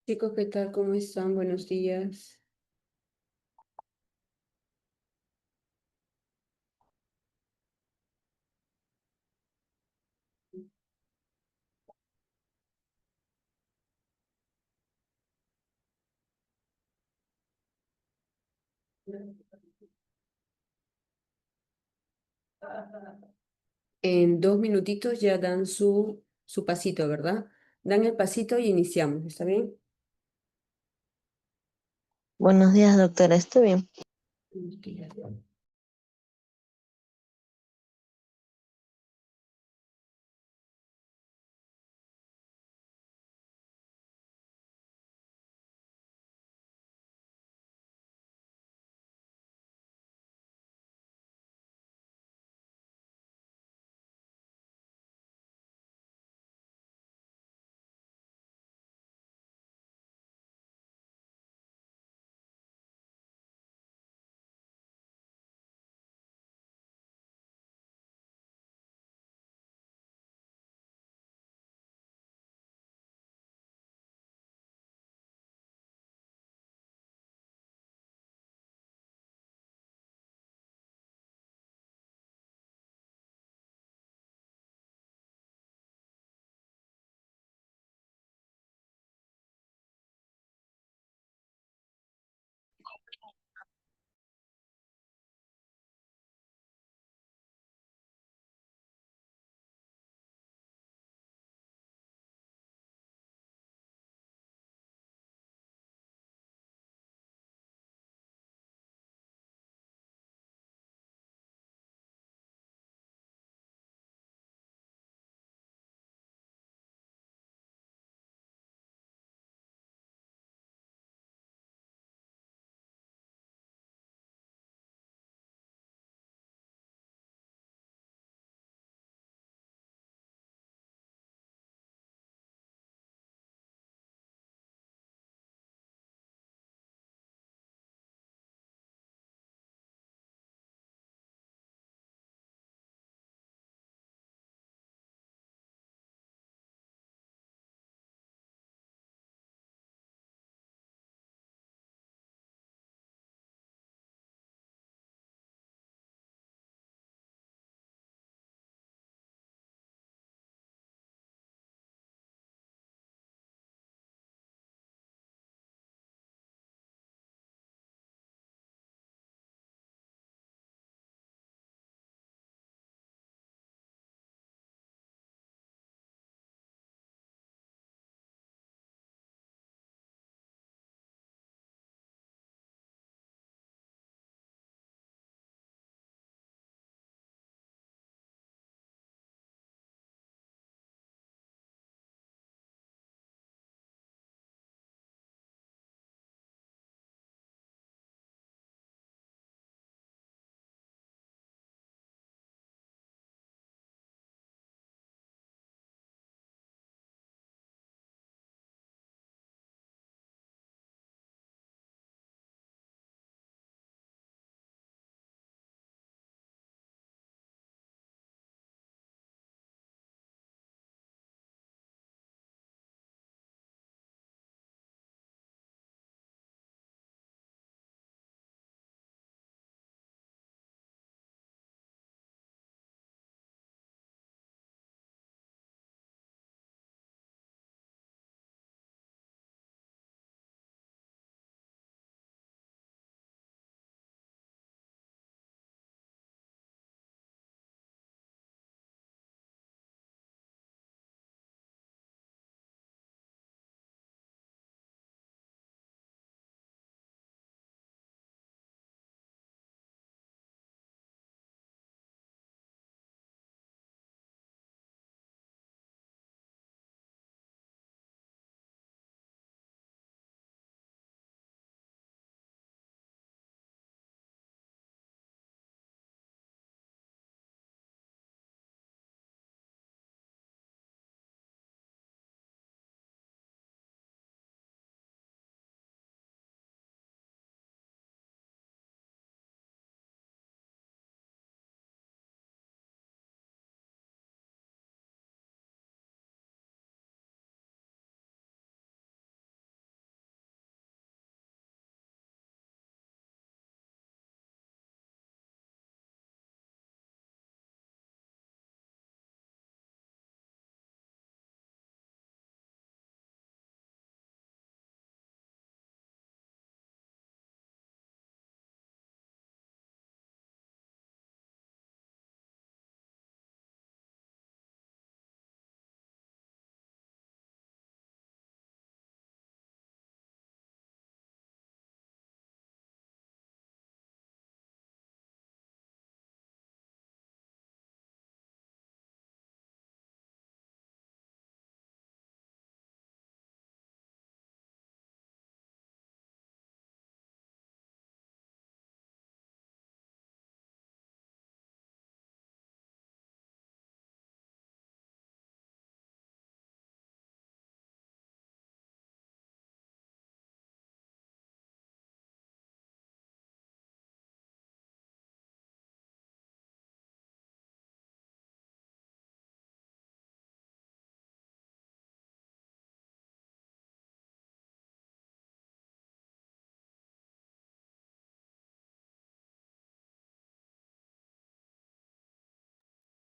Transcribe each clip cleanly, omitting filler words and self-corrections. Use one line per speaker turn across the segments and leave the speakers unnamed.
Chicos, ¿qué tal? ¿Cómo están? Buenos días. En 2 minutitos ya dan su pasito, ¿verdad? Dan el pasito y iniciamos, ¿está bien?
Buenos días, doctora. ¿Estoy bien?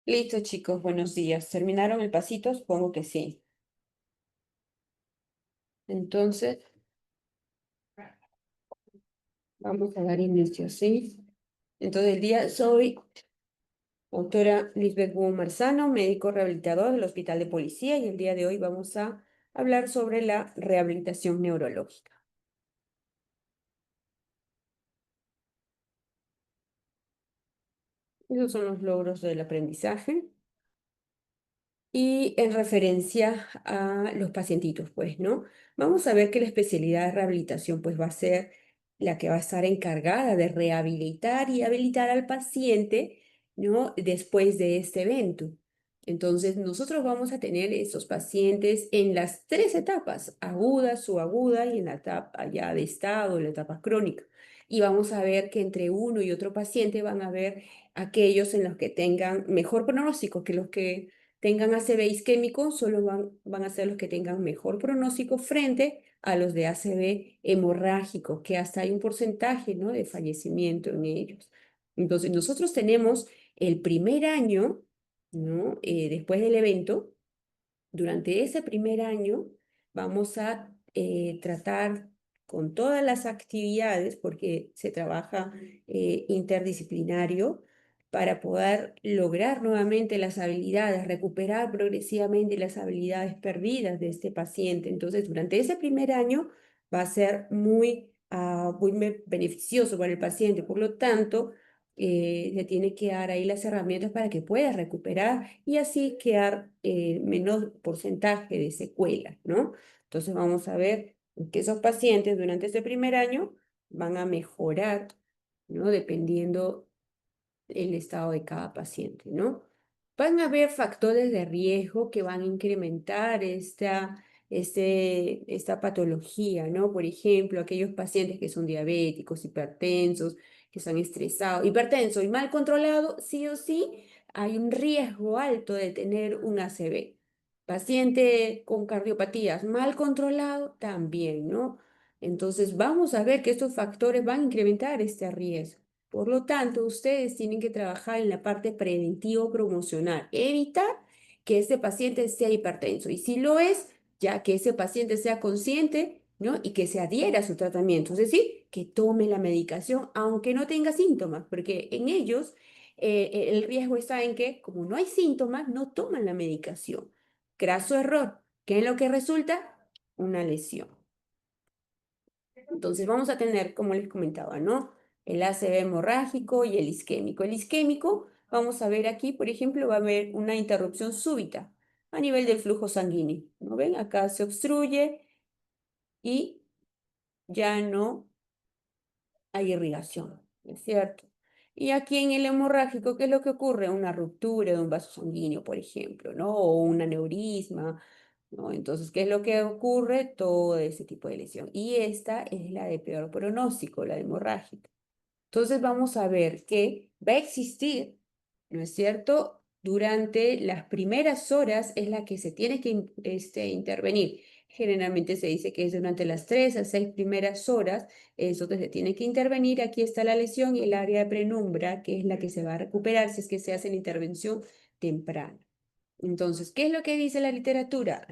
Listo, chicos, buenos días. ¿Terminaron el pasito? Supongo que sí. Entonces, vamos a dar inicio, ¿sí? Entonces, soy doctora Lisbeth Wu Marzano, médico rehabilitador del Hospital de Policía, y el día de hoy vamos a hablar sobre la rehabilitación neurológica. Esos son los logros del aprendizaje. Y en referencia a los pacientitos, pues, ¿no? Vamos a ver que la especialidad de rehabilitación, pues, va a ser la que va a estar encargada de rehabilitar y habilitar al paciente, ¿no? Después de este evento. Entonces, nosotros vamos a tener esos pacientes en las tres etapas, aguda, subaguda y en la etapa ya de estado, en la etapa crónica. Y vamos a ver que entre uno y otro paciente van a ver aquellos en los que tengan mejor pronóstico que los que tengan ACV isquémico, solo van a ser los que tengan mejor pronóstico frente a los de ACV hemorrágico, que hasta hay un porcentaje, ¿no?, de fallecimiento en ellos. Entonces, nosotros tenemos el primer año, ¿no?, después del evento. Durante ese primer año vamos a tratar con todas las actividades, porque se trabaja interdisciplinario, para poder lograr nuevamente las habilidades, recuperar progresivamente las habilidades perdidas de este paciente. Entonces, durante ese primer año va a ser muy beneficioso para el paciente. Por lo tanto, le tiene que dar ahí las herramientas para que pueda recuperar y así quedar menor porcentaje de secuelas, ¿no? Entonces vamos a ver que esos pacientes durante este primer año van a mejorar, ¿no? Dependiendo el estado de cada paciente, ¿no? Van a haber factores de riesgo que van a incrementar esta patología, ¿no? Por ejemplo, aquellos pacientes que son diabéticos, hipertensos, que están estresados, hipertenso y mal controlado, sí o sí, hay un riesgo alto de tener un ACV. Paciente con cardiopatías mal controlado, también, ¿no? Entonces, vamos a ver que estos factores van a incrementar este riesgo. Por lo tanto, ustedes tienen que trabajar en la parte preventivo-promocional, evitar que este paciente sea hipertenso y si lo es, ya que ese paciente sea consciente, ¿no? Y que se adhiera a su tratamiento, es decir, que tome la medicación aunque no tenga síntomas, porque en ellos el riesgo está en que como no hay síntomas, no toman la medicación. Graso error, ¿qué es lo que resulta? Una lesión. Entonces vamos a tener, como les comentaba, ¿no? El ACV hemorrágico y el isquémico. El isquémico, vamos a ver aquí, por ejemplo, va a haber una interrupción súbita a nivel del flujo sanguíneo. ¿No ven? Acá se obstruye y ya no hay irrigación, ¿no es cierto? Y aquí en el hemorrágico, ¿qué es lo que ocurre? Una ruptura de un vaso sanguíneo, por ejemplo, ¿no? O un aneurisma, ¿no? Entonces, ¿qué es lo que ocurre? Todo ese tipo de lesión. Y esta es la de peor pronóstico, la hemorrágica. Entonces vamos a ver que va a existir, ¿no es cierto? Durante las primeras horas es la que se tiene que intervenir. Generalmente se dice que es durante las 3 a 6 primeras horas, es donde se tiene que intervenir. Aquí está la lesión y el área de penumbra, que es la que se va a recuperar si es que se hace la intervención temprana. Entonces, ¿qué es lo que dice la literatura?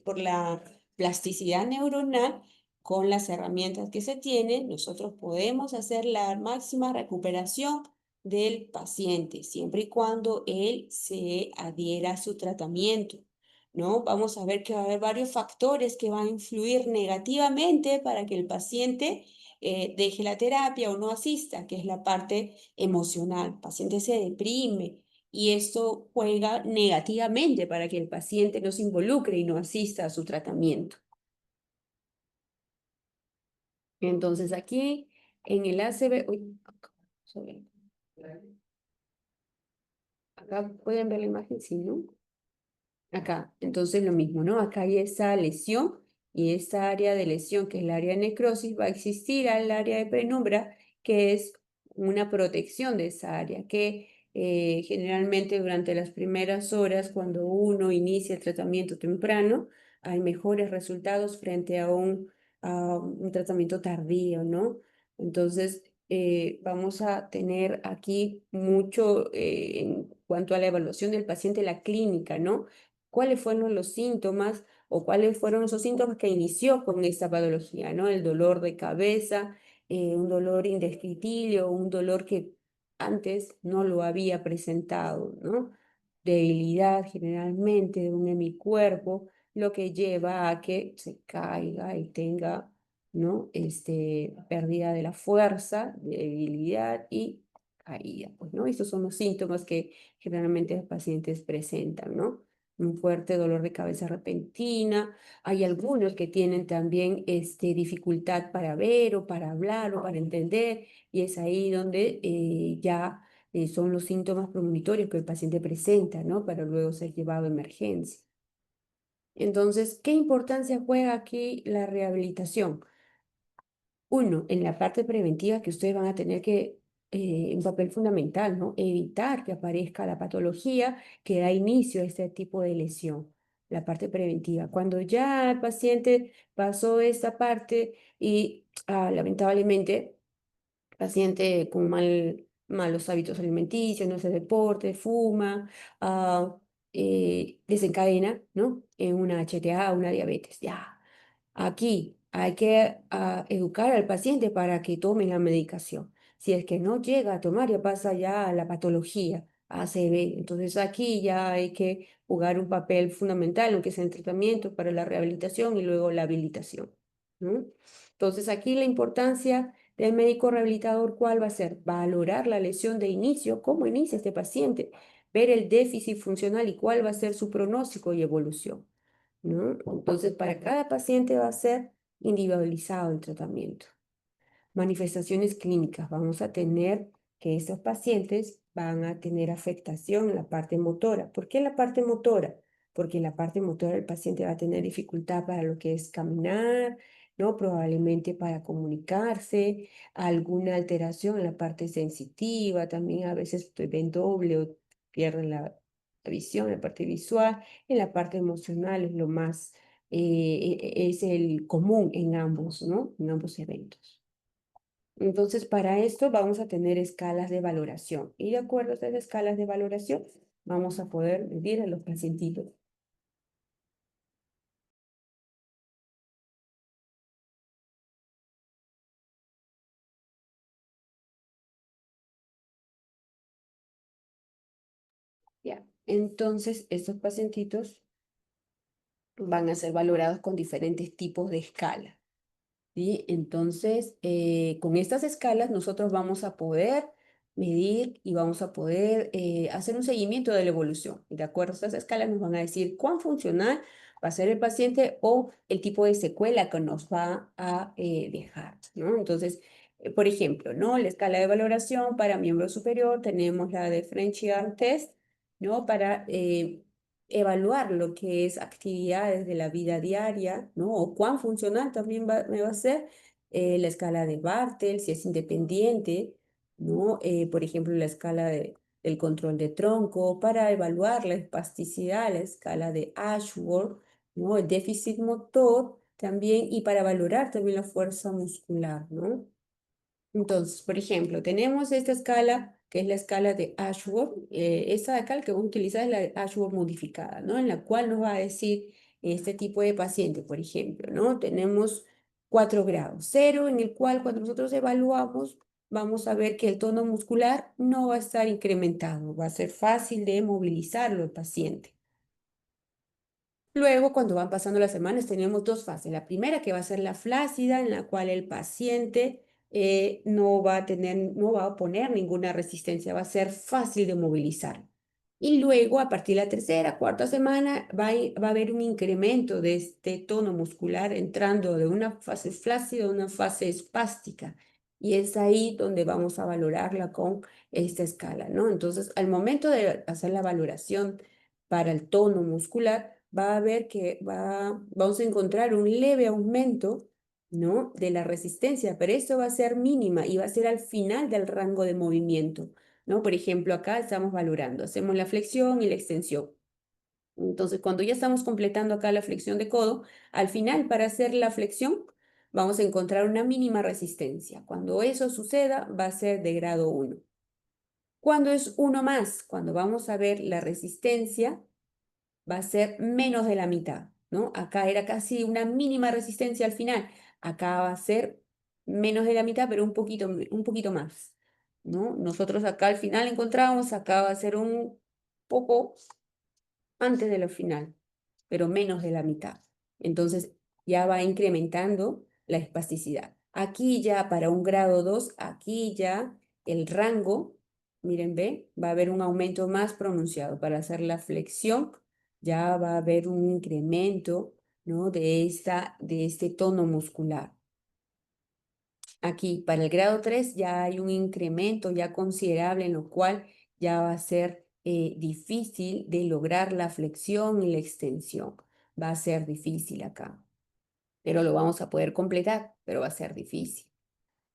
Por la plasticidad neuronal, con las herramientas que se tienen, nosotros podemos hacer la máxima recuperación del paciente, siempre y cuando él se adhiera a su tratamiento, ¿no? Vamos a ver que va a haber varios factores que van a influir negativamente para que el paciente deje la terapia o no asista, que es la parte emocional. El paciente se deprime y esto juega negativamente para que el paciente no se involucre y no asista a su tratamiento. Entonces aquí en el ACV, uy, sorry, acá pueden ver la imagen, sí, ¿no? Acá, entonces lo mismo, ¿no? Acá hay esa lesión y esa área de lesión, que es el área de necrosis, va a existir al área de penumbra, que es una protección de esa área, que generalmente durante las primeras horas, cuando uno inicia el tratamiento temprano, hay mejores resultados frente a un tratamiento tardío, ¿no? Entonces, vamos a tener aquí mucho cuanto a la evaluación del paciente en la clínica, ¿no? ¿Cuáles fueron los síntomas o cuáles fueron esos síntomas que inició con esta patología, ¿no? El dolor de cabeza, un dolor indescriptible o un dolor que antes no lo había presentado, ¿no? Debilidad generalmente de un hemicuerpo, lo que lleva a que se caiga y tenga, ¿no? Pérdida de la fuerza, debilidad y caída, pues, ¿no? Estos son los síntomas que generalmente los pacientes presentan, ¿no? Un fuerte dolor de cabeza repentina. Hay algunos que tienen también dificultad para ver o para hablar o para entender, y es ahí donde ya son los síntomas premonitorios que el paciente presenta, ¿no? Para luego ser llevado a emergencia. Entonces, ¿qué importancia juega aquí la rehabilitación? Uno, en la parte preventiva que ustedes van a tener que, un papel fundamental, ¿no? Evitar que aparezca la patología que da inicio a este tipo de lesión. La parte preventiva. Cuando ya el paciente pasó esta parte y lamentablemente paciente con malos hábitos alimenticios, no hace deporte, fuma, desencadena, ¿no? En una HTA, una diabetes. Ya, aquí hay que educar al paciente para que tome la medicación. Si es que no llega a tomar, ya pasa ya a la patología, a ACV. Entonces aquí ya hay que jugar un papel fundamental, lo que es el tratamiento para la rehabilitación y luego la habilitación, ¿no? Entonces aquí la importancia del médico rehabilitador, ¿cuál va a ser? Valorar la lesión de inicio, cómo inicia este paciente, ver el déficit funcional y cuál va a ser su pronóstico y evolución, ¿no? Entonces, para cada paciente va a ser individualizado el tratamiento. Manifestaciones clínicas. Vamos a tener que estos pacientes van a tener afectación en la parte motora. ¿Por qué en la parte motora? Porque en la parte motora el paciente va a tener dificultad para lo que es caminar, ¿no? Probablemente para comunicarse, alguna alteración en la parte sensitiva, también a veces ven doble o pierden la visión, la parte visual. En la parte emocional es lo más, es el común en ambos, ¿no? En ambos eventos. Entonces, para esto vamos a tener escalas de valoración y de acuerdo a estas escalas de valoración vamos a poder medir a los pacientitos. Ya. Entonces, estos pacientitos van a ser valorados con diferentes tipos de escala. ¿Sí? Entonces, con estas escalas nosotros vamos a poder medir y vamos a poder hacer un seguimiento de la evolución. Y de acuerdo a estas escalas nos van a decir cuán funcional va a ser el paciente o el tipo de secuela que nos va a dejar, ¿no? Entonces, por ejemplo, ¿no? La escala de valoración para miembro superior tenemos la de French Test, ¿no? Para evaluar lo que es actividades de la vida diaria, ¿no? O cuán funcional también me va a ser la escala de Bartel, si es independiente, ¿no? Por ejemplo, la escala del control de tronco, para evaluar la espasticidad, la escala de Ashworth, ¿no? El déficit motor también, y para valorar también la fuerza muscular, ¿no? Entonces, por ejemplo, tenemos esta escala, que es la escala de Ashworth. Esta de acá, la que vamos a utilizar es la de Ashworth modificada, ¿no? En la cual nos va a decir este tipo de paciente, por ejemplo, ¿no? Tenemos 4 grados. Cero, en el cual cuando nosotros evaluamos, vamos a ver que el tono muscular no va a estar incrementado, va a ser fácil de movilizarlo el paciente. Luego, cuando van pasando las semanas, tenemos dos fases. La primera, que va a ser la flácida, en la cual el paciente no va a tener, no va a poner ninguna resistencia, va a ser fácil de movilizar. Y luego, a partir de la tercera, cuarta semana, va a haber un incremento de este tono muscular entrando de una fase flácida a una fase espástica. Y es ahí donde vamos a valorarla con esta escala, ¿no? Entonces, al momento de hacer la valoración para el tono muscular, va a ver que vamos a encontrar un leve aumento, ¿no? De la resistencia, pero esto va a ser mínima y va a ser al final del rango de movimiento, ¿no? Por ejemplo, acá estamos valorando, hacemos la flexión y la extensión. Entonces, cuando ya estamos completando acá la flexión de codo, al final, para hacer la flexión, vamos a encontrar una mínima resistencia. Cuando eso suceda, va a ser de grado 1. Cuando es uno más, cuando vamos a ver la resistencia, va a ser menos de la mitad, ¿no? Acá era casi una mínima resistencia al final. Acá va a ser menos de la mitad, pero un poquito más, ¿no? Nosotros acá al final encontramos, acá va a ser un poco antes de lo final, pero menos de la mitad. Entonces ya va incrementando la espasticidad. Aquí ya para un grado 2, aquí ya el rango, miren, ve, va a haber un aumento más pronunciado. Para hacer la flexión ya va a haber un incremento, ¿no? de este tono muscular. Aquí para el grado 3 ya hay un incremento ya considerable, en lo cual ya va a ser difícil de lograr la flexión y la extensión. Va a ser difícil acá, pero lo vamos a poder completar, pero va a ser difícil.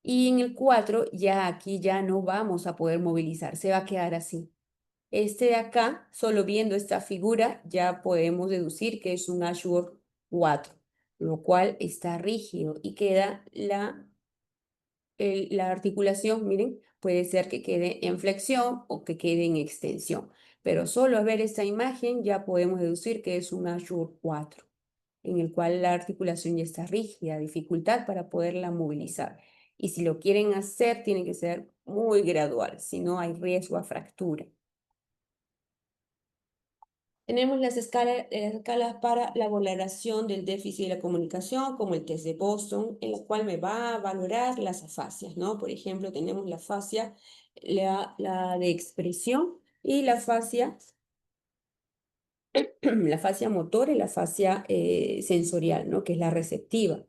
Y en el 4 ya aquí ya no vamos a poder movilizar, se va a quedar así. Este de acá, solo viendo esta figura, ya podemos deducir que es un Ashworth 4, lo cual está rígido y queda la articulación, miren, puede ser que quede en flexión o que quede en extensión, pero solo a ver esta imagen ya podemos deducir que es un Ashworth 4, en el cual la articulación ya está rígida, dificultad para poderla movilizar. Y si lo quieren hacer, tiene que ser muy gradual, si no hay riesgo a fractura. Tenemos las escalas para la valoración del déficit de la comunicación, como el test de Boston, en la cual me va a valorar las afasias, ¿no? Por ejemplo, tenemos la afasia, la de expresión y la afasia, la afasia motora y la afasia sensorial, ¿no? Que es la receptiva.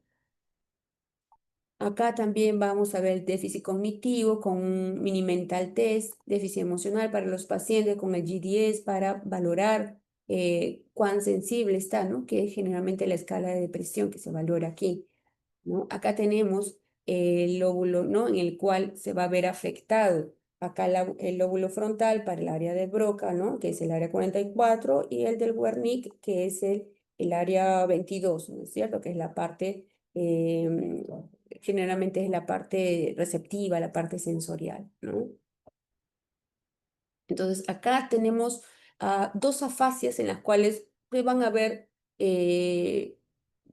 Acá también vamos a ver el déficit cognitivo con un mini mental test, déficit emocional para los pacientes con el GDS para valorar cuán sensible está, ¿no? Que es generalmente la escala de depresión que se valora aquí, ¿no? Acá tenemos el lóbulo, ¿no? En el cual se va a ver afectado. Acá el lóbulo frontal para el área de Broca, ¿no? Que es el área 44, y el del Wernicke, que es el área 22, ¿no es cierto? Que es la parte generalmente es la parte receptiva, la parte sensorial, ¿no? Entonces, acá tenemos dos afasias en las cuales se van a ver eh,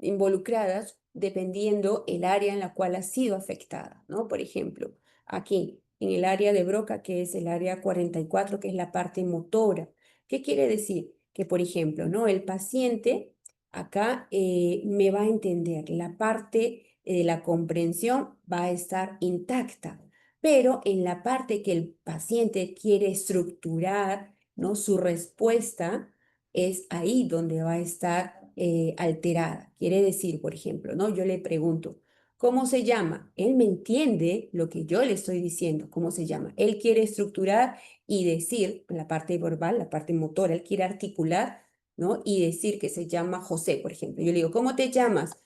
involucradas dependiendo el área en la cual ha sido afectada, ¿no? Por ejemplo, aquí, en el área de Broca, que es el área 44, que es la parte motora. ¿Qué quiere decir? Que, por ejemplo, ¿no? El paciente acá me va a entender, la parte de la comprensión va a estar intacta, pero en la parte que el paciente quiere estructurar, ¿no? Su respuesta es ahí donde va a estar alterada. Quiere decir, por ejemplo, ¿no? Yo le pregunto, ¿cómo se llama? Él me entiende lo que yo le estoy diciendo, ¿cómo se llama? Él quiere estructurar y decir, la parte verbal, la parte motora, él quiere articular, ¿no? Y decir que se llama José, por ejemplo. Yo le digo, ¿cómo te llamas?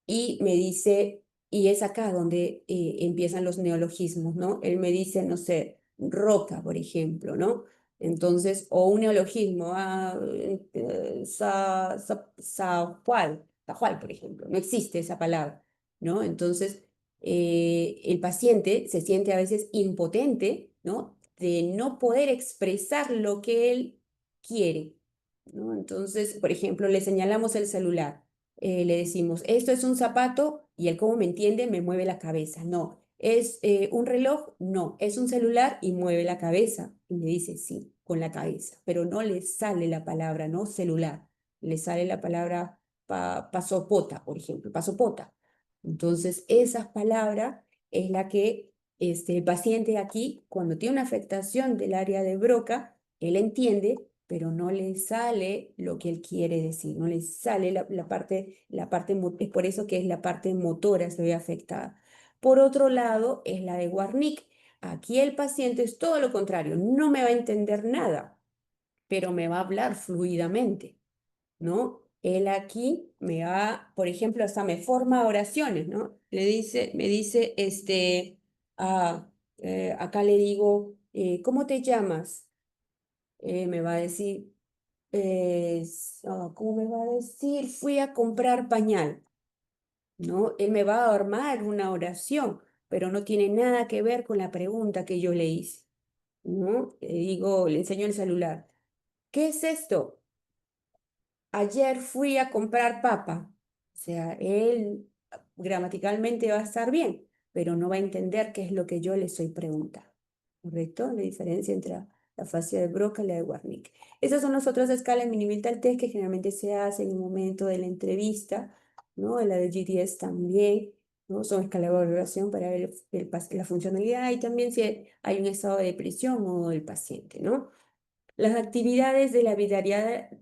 Y me dice, y es acá donde empiezan los neologismos, ¿no? Él me dice, no sé, roca, por ejemplo, ¿no? Entonces, o un neologismo, sajual, por ejemplo, no existe esa palabra, ¿no? Entonces, el paciente se siente a veces impotente, ¿no? De no poder expresar lo que él quiere, ¿no? Entonces, por ejemplo, le señalamos el celular, le decimos, esto es un zapato y él como me entiende me mueve la cabeza. No, es un reloj, no, es un celular y mueve la cabeza. Y me dice sí, con la cabeza, pero no le sale la palabra, no celular, le sale la palabra pasopota, por ejemplo, pasopota. Entonces, esa palabra es la que el paciente aquí, cuando tiene una afectación del área de Broca, él entiende, pero no le sale lo que él quiere decir, no le sale es por eso que es la parte motora se ve afectada. Por otro lado, es la de Warnick. Aquí el paciente es todo lo contrario, no me va a entender nada, pero me va a hablar fluidamente, ¿no? Él aquí me va, por ejemplo, hasta me forma oraciones, ¿no? Me dice, acá le digo, ¿cómo te llamas? Me va a decir, ¿cómo me va a decir? Fui a comprar pañal, ¿no? Él me va a armar una oración, pero no tiene nada que ver con la pregunta que yo le hice. ¿no? Le digo, le enseño el celular. ¿Qué es esto? Ayer fui a comprar papa. O sea, él gramaticalmente va a estar bien, pero no va a entender qué es lo que yo le estoy preguntando. ¿Correcto? La diferencia entre la fascia de Broca y la de Warnick. Esas son las otras escalas mini-mental test que generalmente se hacen en el momento de la entrevista, ¿no? La de GTS también, ¿no? Son escalas de valoración para ver la funcionalidad y también si hay un estado de depresión o del paciente, ¿no? Las actividades de la vida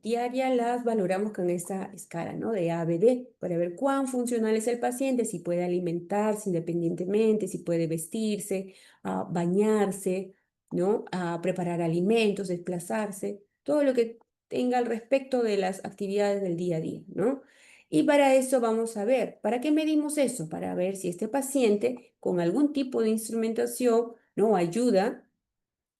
diaria las valoramos con esta escala, ¿no? De A, B, D, para ver cuán funcional es el paciente, si puede alimentarse independientemente, si puede vestirse, bañarse, ¿no? Preparar alimentos, desplazarse, todo lo que tenga al respecto de las actividades del día a día, ¿no? Y para eso vamos a ver, ¿para qué medimos eso? Para ver si este paciente con algún tipo de instrumentación, ¿no? Ayuda,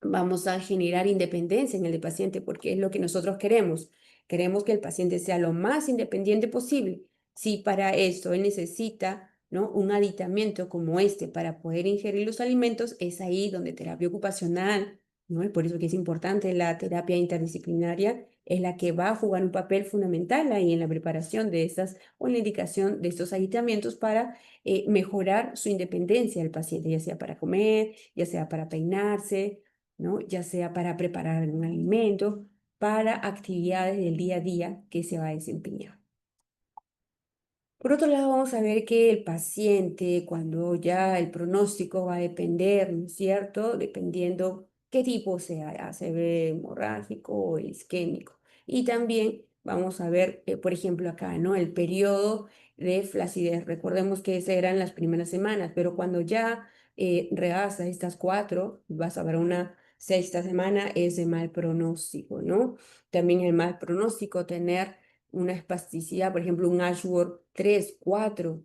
vamos a generar independencia en el paciente porque es lo que nosotros queremos. Queremos que el paciente sea lo más independiente posible. Si para esto él necesita, ¿no? un aditamento como este para poder ingerir los alimentos, es ahí donde terapia ocupacional, ¿no? Y por eso que es importante la terapia interdisciplinaria, es la que va a jugar un papel fundamental ahí en la preparación de estas o en la indicación de estos aditamentos para mejorar su independencia del paciente, ya sea para comer, ya sea para peinarse, ¿no? Ya sea para preparar algún alimento, para actividades del día a día que se va a desempeñar. Por otro lado, vamos a ver que el paciente, cuando ya el pronóstico va a depender, ¿no es cierto? Dependiendo qué tipo sea, ACV hemorrágico o isquémico. Y también vamos a ver, por ejemplo, acá, ¿no? El periodo de flacidez. Recordemos que esas eran las primeras semanas, pero cuando ya rebasa estas cuatro, vas a ver una sexta semana, es de mal pronóstico, ¿no? También el mal pronóstico, tener una espasticidad, por ejemplo, un Ashworth 3 4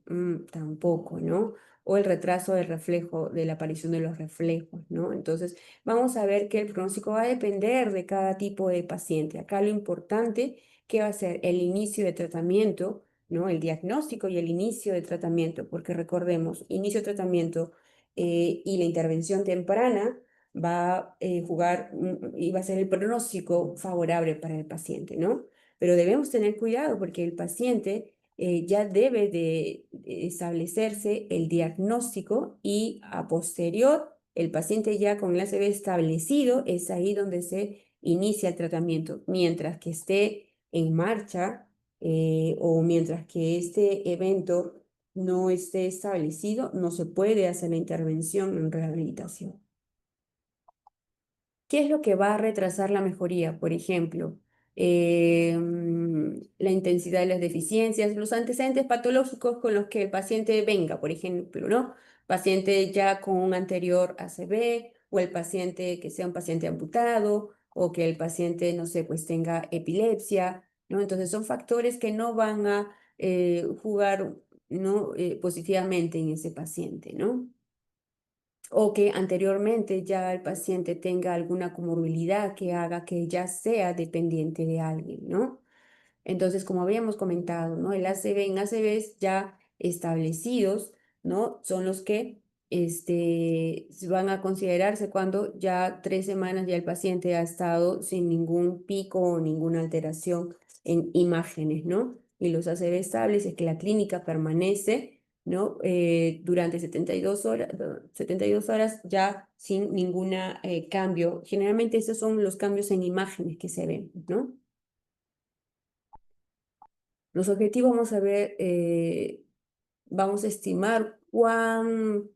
tampoco, ¿no? O el retraso del reflejo, de la aparición de los reflejos, ¿no? Entonces, vamos a ver que el pronóstico va a depender de cada tipo de paciente. Acá lo importante que va a ser el inicio de tratamiento, ¿no? El diagnóstico y el inicio de tratamiento, porque recordemos, inicio de tratamiento y la intervención temprana va a jugar y va a ser el pronóstico favorable para el paciente, ¿no? Pero debemos tener cuidado porque el paciente ya debe de establecerse el diagnóstico y a posterior, el paciente ya con el ACV establecido, es ahí donde se inicia el tratamiento. Mientras que esté en marcha o mientras que este evento no esté establecido, no se puede hacer la intervención en rehabilitación. ¿Qué es lo que va a retrasar la mejoría? Por ejemplo, la intensidad de las deficiencias, los antecedentes patológicos con los que el paciente venga, por ejemplo, ¿no? Paciente ya con un anterior ACV o el paciente que sea un paciente amputado o que el paciente, no sé, pues tenga epilepsia, ¿no? Entonces son factores que no van a jugar, ¿no? Positivamente en ese paciente, ¿no? O que anteriormente ya el paciente tenga alguna comorbilidad que haga que ya sea dependiente de alguien, ¿no? Entonces, como habíamos comentado, ¿no? El ACV en ACVs ya establecidos, ¿no? Son los que van a considerarse cuando ya 3 semanas ya el paciente ha estado sin ningún pico o ninguna alteración en imágenes, ¿no? Y los ACV estables es que la clínica permanece, ¿no? Durante 72 horas, 72 horas ya sin ningún cambio. Generalmente esos son los cambios en imágenes que se ven, ¿no? Los objetivos vamos a ver, vamos a estimar cuán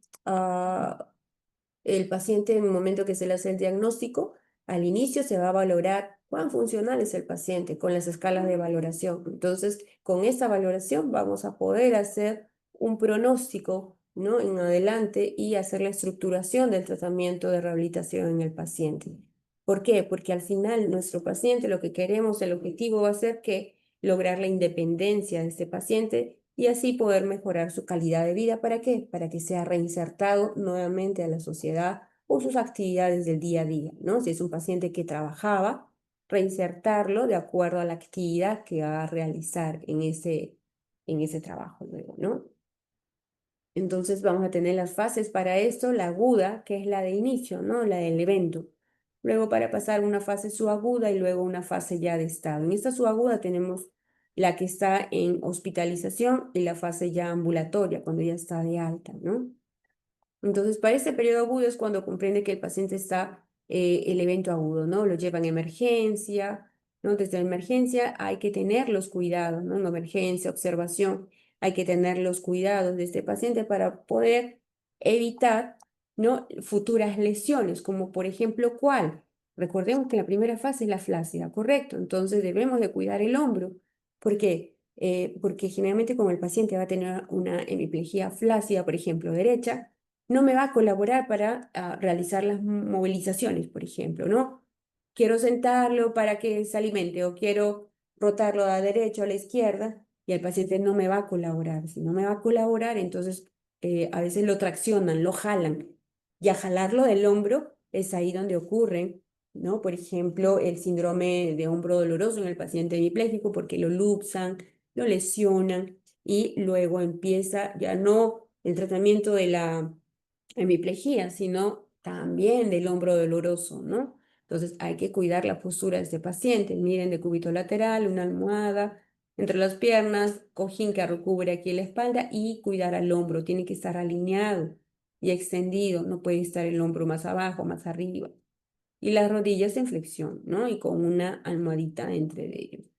el paciente en el momento que se le hace el diagnóstico, al inicio se va a valorar cuán funcional es el paciente con las escalas de valoración. Entonces, con esta valoración vamos a poder hacer un pronóstico, ¿no? en adelante y hacer la estructuración del tratamiento de rehabilitación en el paciente. ¿Por qué? Porque al final nuestro paciente lo que queremos, el objetivo va a ser que lograr la independencia de este paciente y así poder mejorar su calidad de vida. ¿Para qué? Para que sea reinsertado nuevamente a la sociedad o sus actividades del día a día, ¿no? Si es un paciente que trabajaba, reinsertarlo de acuerdo a la actividad que va a realizar en ese trabajo luego, ¿no? Entonces vamos a tener las fases para esto, la aguda, que es la de inicio, ¿no? La del evento. luego para pasar una fase subaguda y luego una fase ya de estado. En esta subaguda tenemos la que está en hospitalización y la fase ya ambulatoria, cuando ya está de alta, ¿no? Entonces, para este periodo agudo es cuando comprende que el paciente está el evento agudo, ¿no? Lo llevan a emergencia, ¿no? Desde la emergencia hay que tener los cuidados, ¿no? En emergencia, observación, hay que tener los cuidados de este paciente para poder evitar, ¿no? Futuras lesiones, como por ejemplo, ¿cuál? Recordemos que la primera fase es la flácida, ¿correcto? Entonces debemos de cuidar el hombro. ¿Por qué? Porque generalmente como el paciente va a tener una hemiplegia flácida, por ejemplo, derecha, no me va a colaborar para realizar las movilizaciones, por ejemplo, ¿no? Quiero sentarlo para que se alimente o quiero rotarlo a la derecha o a la izquierda y el paciente no me va a colaborar. Si no me va a colaborar, entonces a veces lo traccionan, lo jalan. Y a jalarlo del hombro es ahí donde ocurren, ¿no? Por ejemplo, el síndrome de hombro doloroso en el paciente hemipléjico porque lo luxan, lo lesionan y luego empieza ya no el tratamiento de la hemiplegia, sino también del hombro doloroso, ¿no? Entonces hay que cuidar la postura de este paciente. Miren, de cúbito lateral, una almohada entre las piernas, cojín que recubre aquí la espalda y cuidar al hombro. Tiene que estar alineado y extendido. No puede estar el hombro más abajo, más arriba. Y las rodillas en flexión, ¿no? Y con una almohadita entre ellos.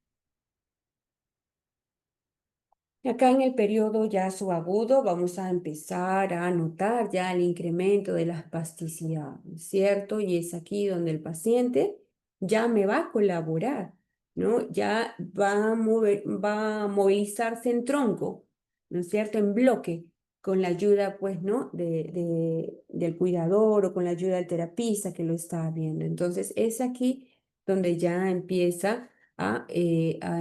Acá en el periodo ya subagudo vamos a empezar a notar ya el incremento de la espasticidad, ¿cierto? Y es aquí donde el paciente ya me va a colaborar, ¿no? Ya va a movilizarse en tronco, ¿no es cierto? En bloque, con la ayuda, pues, ¿no? Del cuidador o con la ayuda del terapista que lo está viendo. Entonces, es aquí donde ya empieza a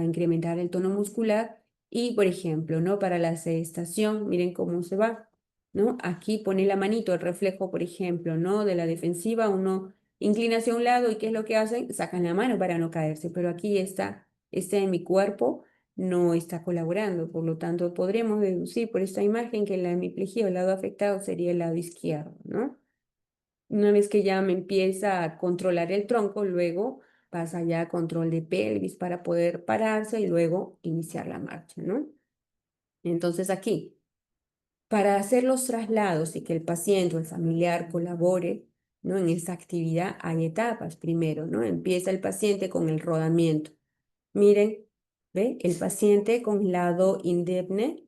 incrementar el tono muscular y, por ejemplo, ¿no? Para la sedestación, miren cómo se va, ¿no? Aquí pone la manito, el reflejo, por ejemplo, ¿no? De la defensiva, uno inclina hacia un lado y ¿qué es lo que hacen? Sacan la mano para no caerse, pero aquí está, este en mi cuerpo no está colaborando, por lo tanto podremos deducir por esta imagen que la hemiplegia o el lado afectado sería el lado izquierdo, ¿no? Una vez que ya me empieza a controlar el tronco, luego pasa ya a control de pelvis para poder pararse y luego iniciar la marcha, ¿no? Entonces aquí, para hacer los traslados y que el paciente o el familiar colabore, ¿no? En esta actividad hay etapas primero, ¿no? Empieza el paciente con el rodamiento. Miren, ¿ve? El paciente con lado indemne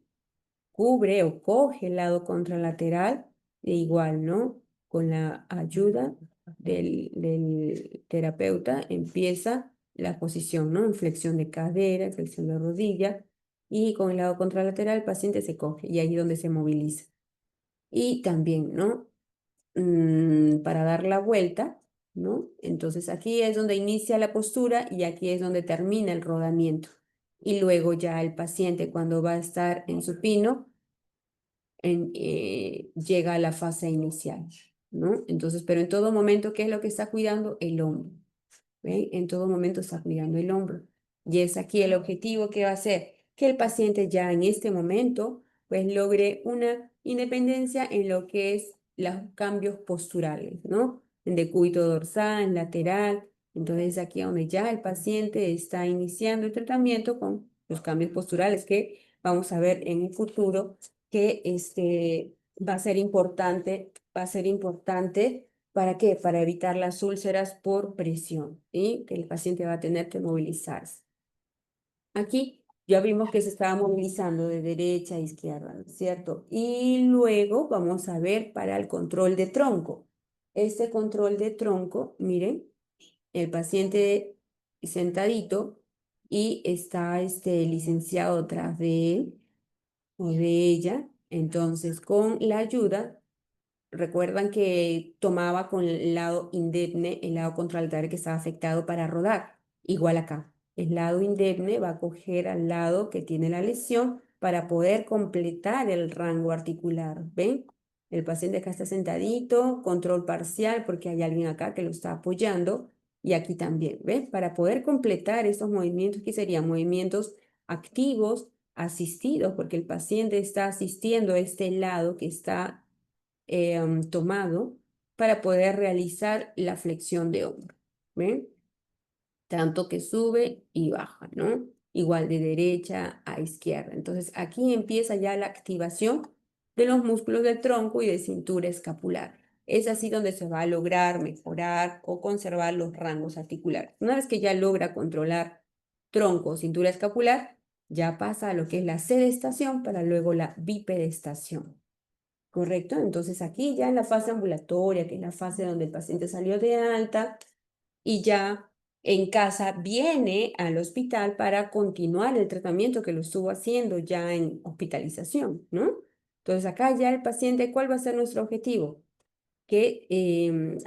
cubre o coge el lado contralateral e igual, ¿no? Con la ayuda del terapeuta empieza la posición, ¿no? En flexión de cadera, en flexión de rodilla y con el lado contralateral el paciente se coge y ahí es donde se moviliza. Y también, ¿no? Para dar la vuelta, ¿no? Entonces aquí es donde inicia la postura y aquí es donde termina el rodamiento. Y luego ya el paciente cuando va a estar en supino llega a la fase inicial, ¿no? Entonces, pero en todo momento, ¿qué es lo que está cuidando? El hombro, ¿ve? En todo momento está cuidando el hombro. Y es aquí el objetivo que va a ser que el paciente ya en este momento, pues logre una independencia en lo que es los cambios posturales, ¿no? En decúbito dorsal, en lateral. Entonces, aquí donde ya el paciente está iniciando el tratamiento con los cambios posturales que vamos a ver en el futuro que va a ser importante, ¿para qué? Para evitar las úlceras por presión, ¿sí? Que el paciente va a tener que movilizarse. Aquí ya vimos que se estaba movilizando de derecha a izquierda, ¿no es cierto? Y luego vamos a ver para el control de tronco. Este control de tronco, miren, el paciente sentadito y está este licenciado tras de él o de ella. Entonces, con la ayuda, recuerdan que tomaba con el lado indemne, el lado contralateral que estaba afectado para rodar. Igual acá, el lado indemne va a coger al lado que tiene la lesión para poder completar el rango articular. ¿Ven? El paciente acá está sentadito, control parcial porque hay alguien acá que lo está apoyando y aquí también, ¿ven? Para poder completar estos movimientos que serían movimientos activos, asistidos, porque el paciente está asistiendo a este lado que está tomado para poder realizar la flexión de hombro. ¿Ven? Tanto que sube y baja, ¿no? Igual de derecha a izquierda. Entonces aquí empieza ya la activación de los músculos del tronco y de cintura escapular. Es así donde se va a lograr mejorar o conservar los rangos articulares. Una vez que ya logra controlar tronco o cintura escapular, ya pasa a lo que es la sedestación para luego la bipedestación. ¿Correcto? Entonces aquí ya en la fase ambulatoria, que es la fase donde el paciente salió de alta, y ya en casa viene al hospital para continuar el tratamiento que lo estuvo haciendo ya en hospitalización, ¿no? Entonces acá ya el paciente, ¿cuál va a ser nuestro objetivo? Que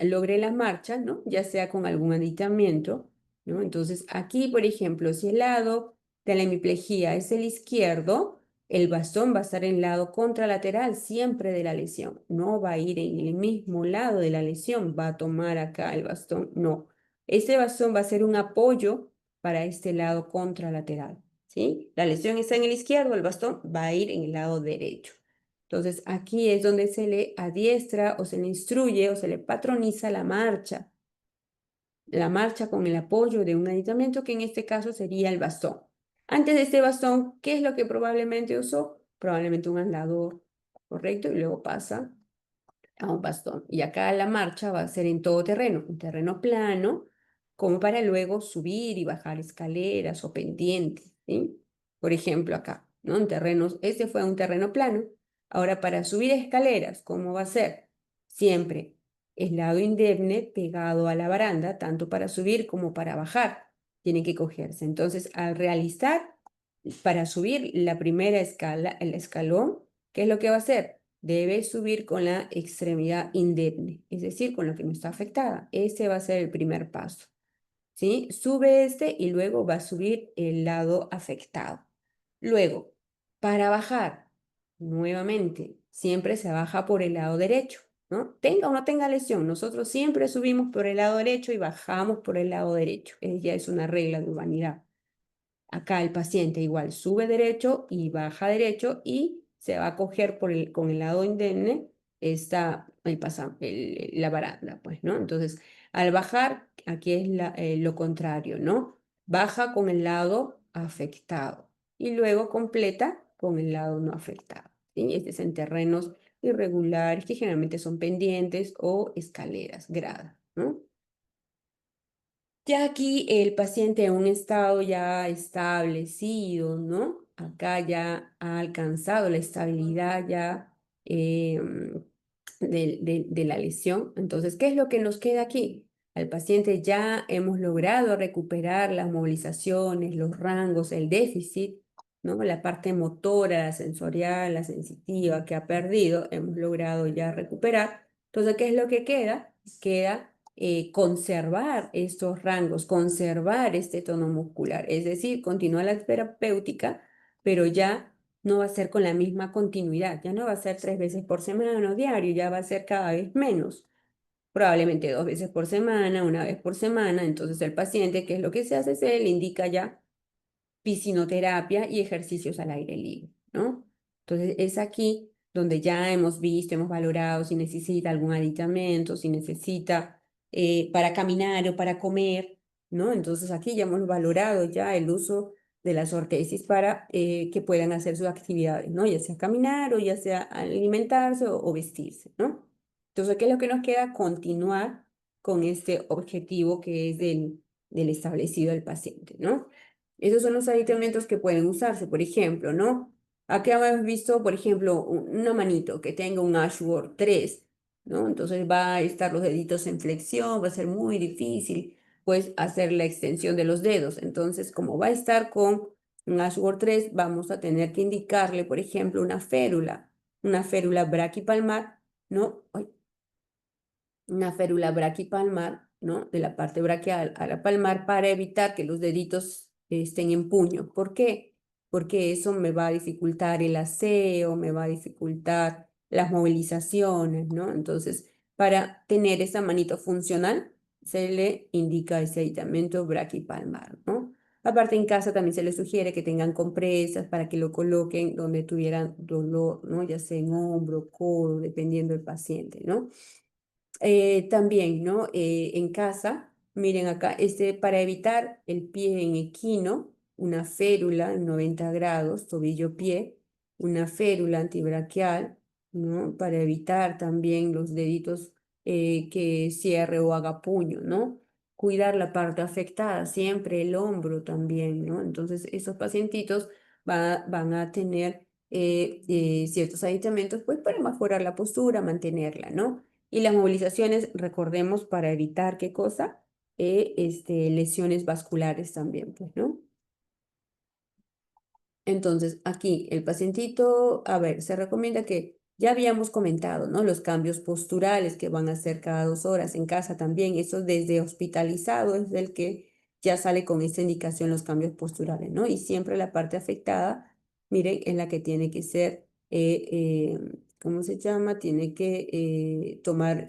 logre la marcha, ¿no? Ya sea con algún aditamiento, ¿no? Entonces aquí, por ejemplo, si el lado de la hemiplegia es el izquierdo, el bastón va a estar en el lado contralateral siempre de la lesión, no va a ir en el mismo lado de la lesión, va a tomar acá el bastón, no. Este bastón va a ser un apoyo para este lado contralateral, ¿sí? La lesión está en el izquierdo, el bastón va a ir en el lado derecho. Entonces aquí es donde se le adiestra o se le instruye o se le patroniza la marcha con el apoyo de un aditamiento que en este caso sería el bastón. Antes de este bastón, ¿qué es lo que probablemente usó? Probablemente un andador, ¿correcto? Y luego pasa a un bastón. Y acá la marcha va a ser en todo terreno, un terreno plano, como para luego subir y bajar escaleras o pendientes, ¿sí? Por ejemplo, acá, ¿no? En terrenos, este fue un terreno plano. Ahora, para subir escaleras, ¿cómo va a ser? Siempre el lado indemne pegado a la baranda, tanto para subir como para bajar, tiene que cogerse. Entonces, al realizar, para subir la primera escala, el escalón, ¿qué es lo que va a hacer? Debe subir con la extremidad indemne, es decir, con la que no está afectada. Ese va a ser el primer paso, ¿sí? Sube este y luego va a subir el lado afectado. Luego, para bajar, nuevamente, siempre se baja por el lado derecho, ¿no? Tenga o no tenga lesión, nosotros siempre subimos por el lado derecho y bajamos por el lado derecho. Ya es una regla de humanidad. Acá el paciente igual sube derecho y baja derecho y se va a coger con el lado indemne la baranda, pues, ¿no? Entonces, al bajar, aquí es lo contrario, ¿no? Baja con el lado afectado y luego completa con el lado no afectado, ¿sí? Este es en terrenos irregulares que generalmente son pendientes o escaleras, gradas, ¿no? Ya aquí el paciente en un estado ya establecido, ¿no? Acá ya ha alcanzado la estabilidad ya de la lesión. Entonces, ¿qué es lo que nos queda aquí? Al paciente ya hemos logrado recuperar las movilizaciones, los rangos, el déficit, ¿no? La parte motora, la sensorial, la sensitiva que ha perdido, hemos logrado ya recuperar. Entonces, ¿qué es lo que queda? Queda conservar estos rangos, conservar este tono muscular, es decir, continúa la terapéutica, pero ya no va a ser con la misma continuidad, ya no va a ser 3 veces por semana o diario, ya va a ser cada vez menos, probablemente 2 veces por semana, 1 vez por semana, entonces el paciente, ¿qué es lo que se hace? Se le indica ya piscinoterapia y ejercicios al aire libre, ¿no? Entonces es aquí donde ya hemos visto, hemos valorado si necesita algún aditamento, si necesita para caminar o para comer, ¿no? Entonces aquí ya hemos valorado ya el uso de las ortesis para que puedan hacer sus actividades, ¿no? Ya sea caminar o ya sea alimentarse o vestirse, ¿no? Entonces, ¿qué es lo que nos queda? Continuar con este objetivo que es del establecido del paciente, ¿no? Esos son los aditamentos que pueden usarse, por ejemplo, ¿no? Acá hemos visto, por ejemplo, una manito que tenga un Ashworth 3, ¿no? Entonces va a estar los deditos en flexión, va a ser muy difícil, pues, hacer la extensión de los dedos. Entonces, como va a estar con un Ashworth 3, vamos a tener que indicarle, por ejemplo, una férula braquipalmar, ¿no? Ay, una férula braquipalmar, ¿no? De la parte braquial a la palmar para evitar que los deditos estén en puño. ¿Por qué? Porque eso me va a dificultar el aseo, me va a dificultar las movilizaciones, ¿no? Entonces, para tener esa manito funcional, se le indica ese aditamento braquipalmar, ¿no? Aparte, en casa también se les sugiere que tengan compresas para que lo coloquen donde tuvieran dolor, ¿no? Ya sea en hombro, codo, dependiendo del paciente, ¿no? También, ¿no? En casa, miren acá, para evitar el pie en equino, una férula en 90 grados, tobillo-pie, una férula antibraquial, ¿no? Para evitar también los deditos que cierre o haga puño, ¿no? Cuidar la parte afectada, siempre el hombro también, ¿no? Entonces, esos pacientitos van a tener ciertos aditamentos, pues, para mejorar la postura, mantenerla, ¿no? Y las movilizaciones, recordemos, para evitar qué cosa, lesiones vasculares también, pues, ¿no? Entonces, aquí el pacientito, a ver, se recomienda que ya habíamos comentado, ¿no? Los cambios posturales que van a hacer cada 2 horas en casa también. Eso desde hospitalizado es el que ya sale con esta indicación los cambios posturales, ¿no? Y siempre la parte afectada, miren, en la que tiene que ser, ¿cómo se llama? Tiene que tomar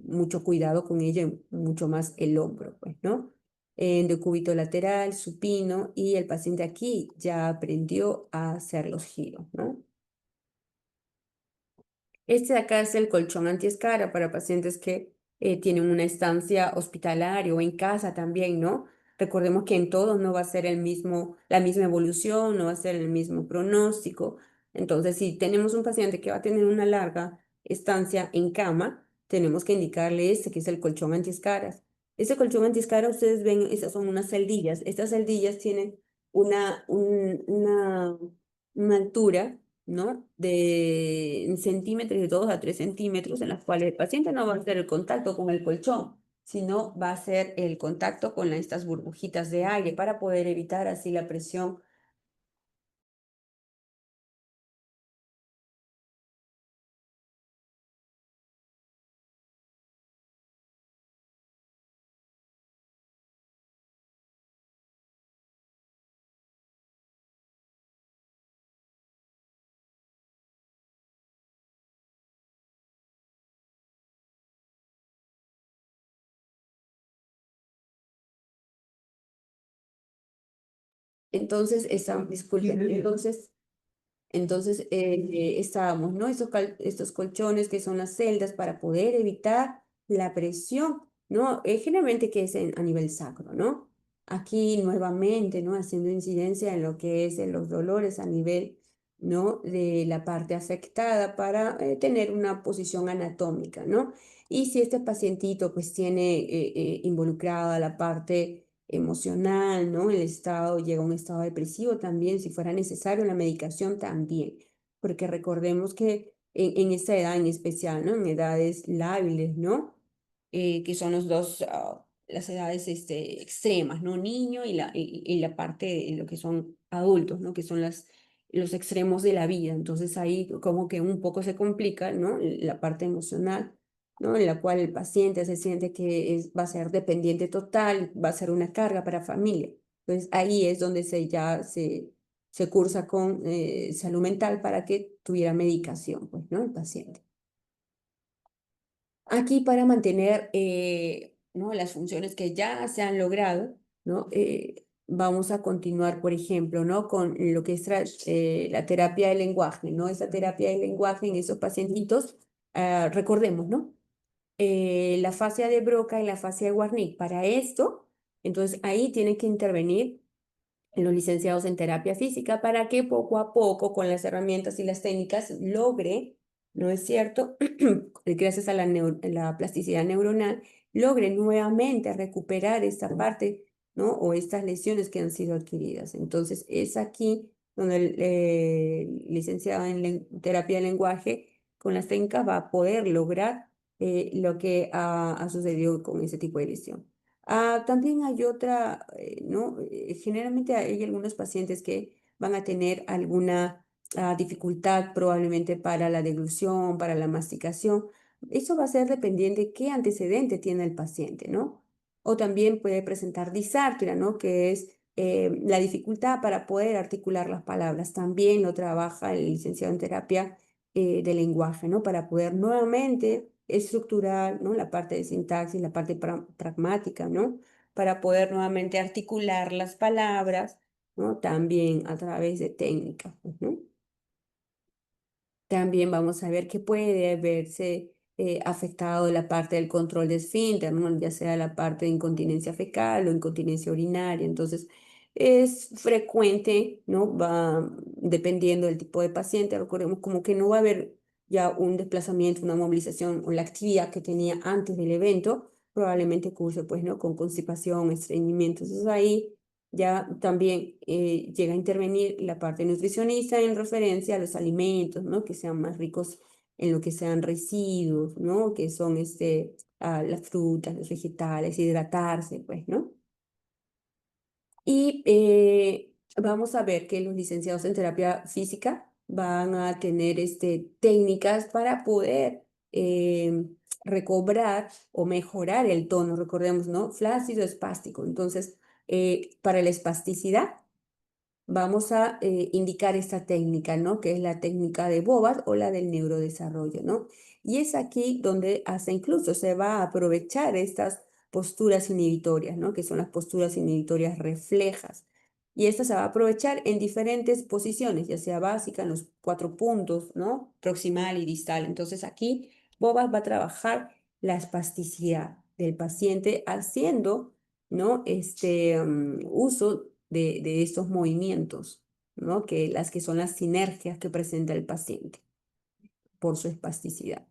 mucho cuidado con ella, mucho más el hombro, pues, ¿no? En decúbito lateral, supino, y el paciente aquí ya aprendió a hacer los giros, ¿no? Este de acá es el colchón antiescara para pacientes que tienen una estancia hospitalaria o en casa también, ¿no? Recordemos que en todos no va a ser la misma evolución, no va a ser el mismo pronóstico. Entonces, si tenemos un paciente que va a tener una larga estancia en cama, tenemos que indicarle que es el colchón antiescaras. Ese colchón antiescaras, ustedes ven, esas son unas celdillas. Estas celdillas tienen una, un- una, una altura, ¿no? De centímetros, de 2 a 3 centímetros, en las cuales el paciente no va a hacer el contacto con el colchón, sino va a hacer el contacto con estas burbujitas de aire para poder evitar así la presión. Entonces, disculpen, entonces, estábamos, ¿no? Estos colchones que son las celdas para poder evitar la presión, ¿no? Generalmente que es a nivel sacro, ¿no? Aquí nuevamente, ¿no? Haciendo incidencia en lo que es en los dolores a nivel, ¿no? De la parte afectada para tener una posición anatómica, ¿no? Y si este pacientito pues tiene involucrada la parte emocional, ¿no? El estado llega a un estado depresivo también, si fuera necesario, la medicación también, porque recordemos que en esta edad en especial, ¿no? En edades lábiles, ¿no? Que son las edades extremas, ¿no? Niño y la parte de lo que son adultos, ¿no? Que son los extremos de la vida. Entonces ahí como que un poco se complica, ¿no? La parte emocional, ¿no? En la cual el paciente se siente que va a ser dependiente total, va a ser una carga para familia. Entonces ahí es donde se cursa con salud mental para que tuviera medicación, pues, ¿no? El paciente. Aquí para mantener, ¿no? Las funciones que ya se han logrado, ¿no? Vamos a continuar, por ejemplo, ¿no? Con lo que es la terapia del lenguaje, ¿no? Esa terapia del lenguaje en esos pacientitos, recordemos, ¿no? La fascia de Broca y la fascia de Wernicke. Para esto, entonces ahí tienen que intervenir los licenciados en terapia física para que poco a poco, con las herramientas y las técnicas, logre, ¿no es cierto? Gracias a la plasticidad neuronal, logre nuevamente recuperar esta parte, ¿no? O estas lesiones que han sido adquiridas. Entonces, es aquí donde el licenciado en terapia de lenguaje, con las técnicas, va a poder lograr lo que ha sucedido con ese tipo de lesión. También hay otra, ¿no? Generalmente hay algunos pacientes que van a tener alguna dificultad probablemente para la deglución, para la masticación. Eso va a ser dependiente de qué antecedente tiene el paciente, ¿no? O también puede presentar disartria, ¿no? Que es la dificultad para poder articular las palabras. También lo trabaja el licenciado en terapia de lenguaje, ¿no? Para poder nuevamente estructurar, ¿no? La parte de sintaxis, la parte pragmática, ¿no? Para poder nuevamente articular las palabras, ¿no? También a través de técnicas, ¿no? También vamos a ver que puede verse afectado la parte del control de esfínter, ¿no? Ya sea la parte de incontinencia fecal o incontinencia urinaria. Entonces, es frecuente, ¿no? Va dependiendo del tipo de paciente. Recordemos como que no va a haber ya un desplazamiento, una movilización o la actividad que tenía antes del evento, probablemente curse, pues, ¿no? Con constipación, estreñimiento. Entonces, ahí ya también llega a intervenir la parte nutricionista en referencia a los alimentos, ¿no? Que sean más ricos en lo que sean residuos, ¿no? Que son las frutas, los vegetales, hidratarse, pues, ¿no? Y vamos a ver que los licenciados en terapia física van a tener técnicas para poder recobrar o mejorar el tono, recordemos, ¿no? Flácido, espástico. Entonces, para la espasticidad, vamos a indicar esta técnica, ¿no? Que es la técnica de Bobas o la del neurodesarrollo, ¿no? Y es aquí donde hasta incluso se va a aprovechar estas posturas inhibitorias, ¿no? Que son las posturas inhibitorias reflejas. Y esta se va a aprovechar en diferentes posiciones, ya sea básica, en los 4 puntos, ¿no? Proximal y distal. Entonces aquí Bobas va a trabajar la espasticidad del paciente haciendo, ¿no? Uso de estos movimientos, ¿no? Las que son las sinergias que presenta el paciente por su espasticidad.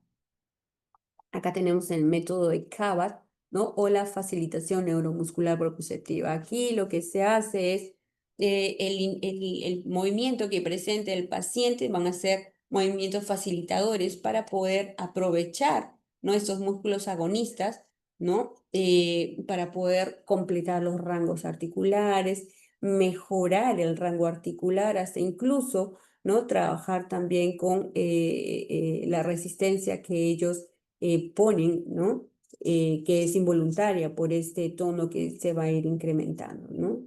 Acá tenemos el método de Kabat, ¿no? O la facilitación neuromuscular propioceptiva. Aquí lo que se hace es el movimiento que presente el paciente, van a ser movimientos facilitadores para poder aprovechar, ¿no? Estos músculos agonistas, ¿no? Para poder completar los rangos articulares, mejorar el rango articular, hasta incluso, ¿no? Trabajar también con la resistencia que ellos ponen, ¿no? Que es involuntaria por este tono que se va a ir incrementando, ¿no?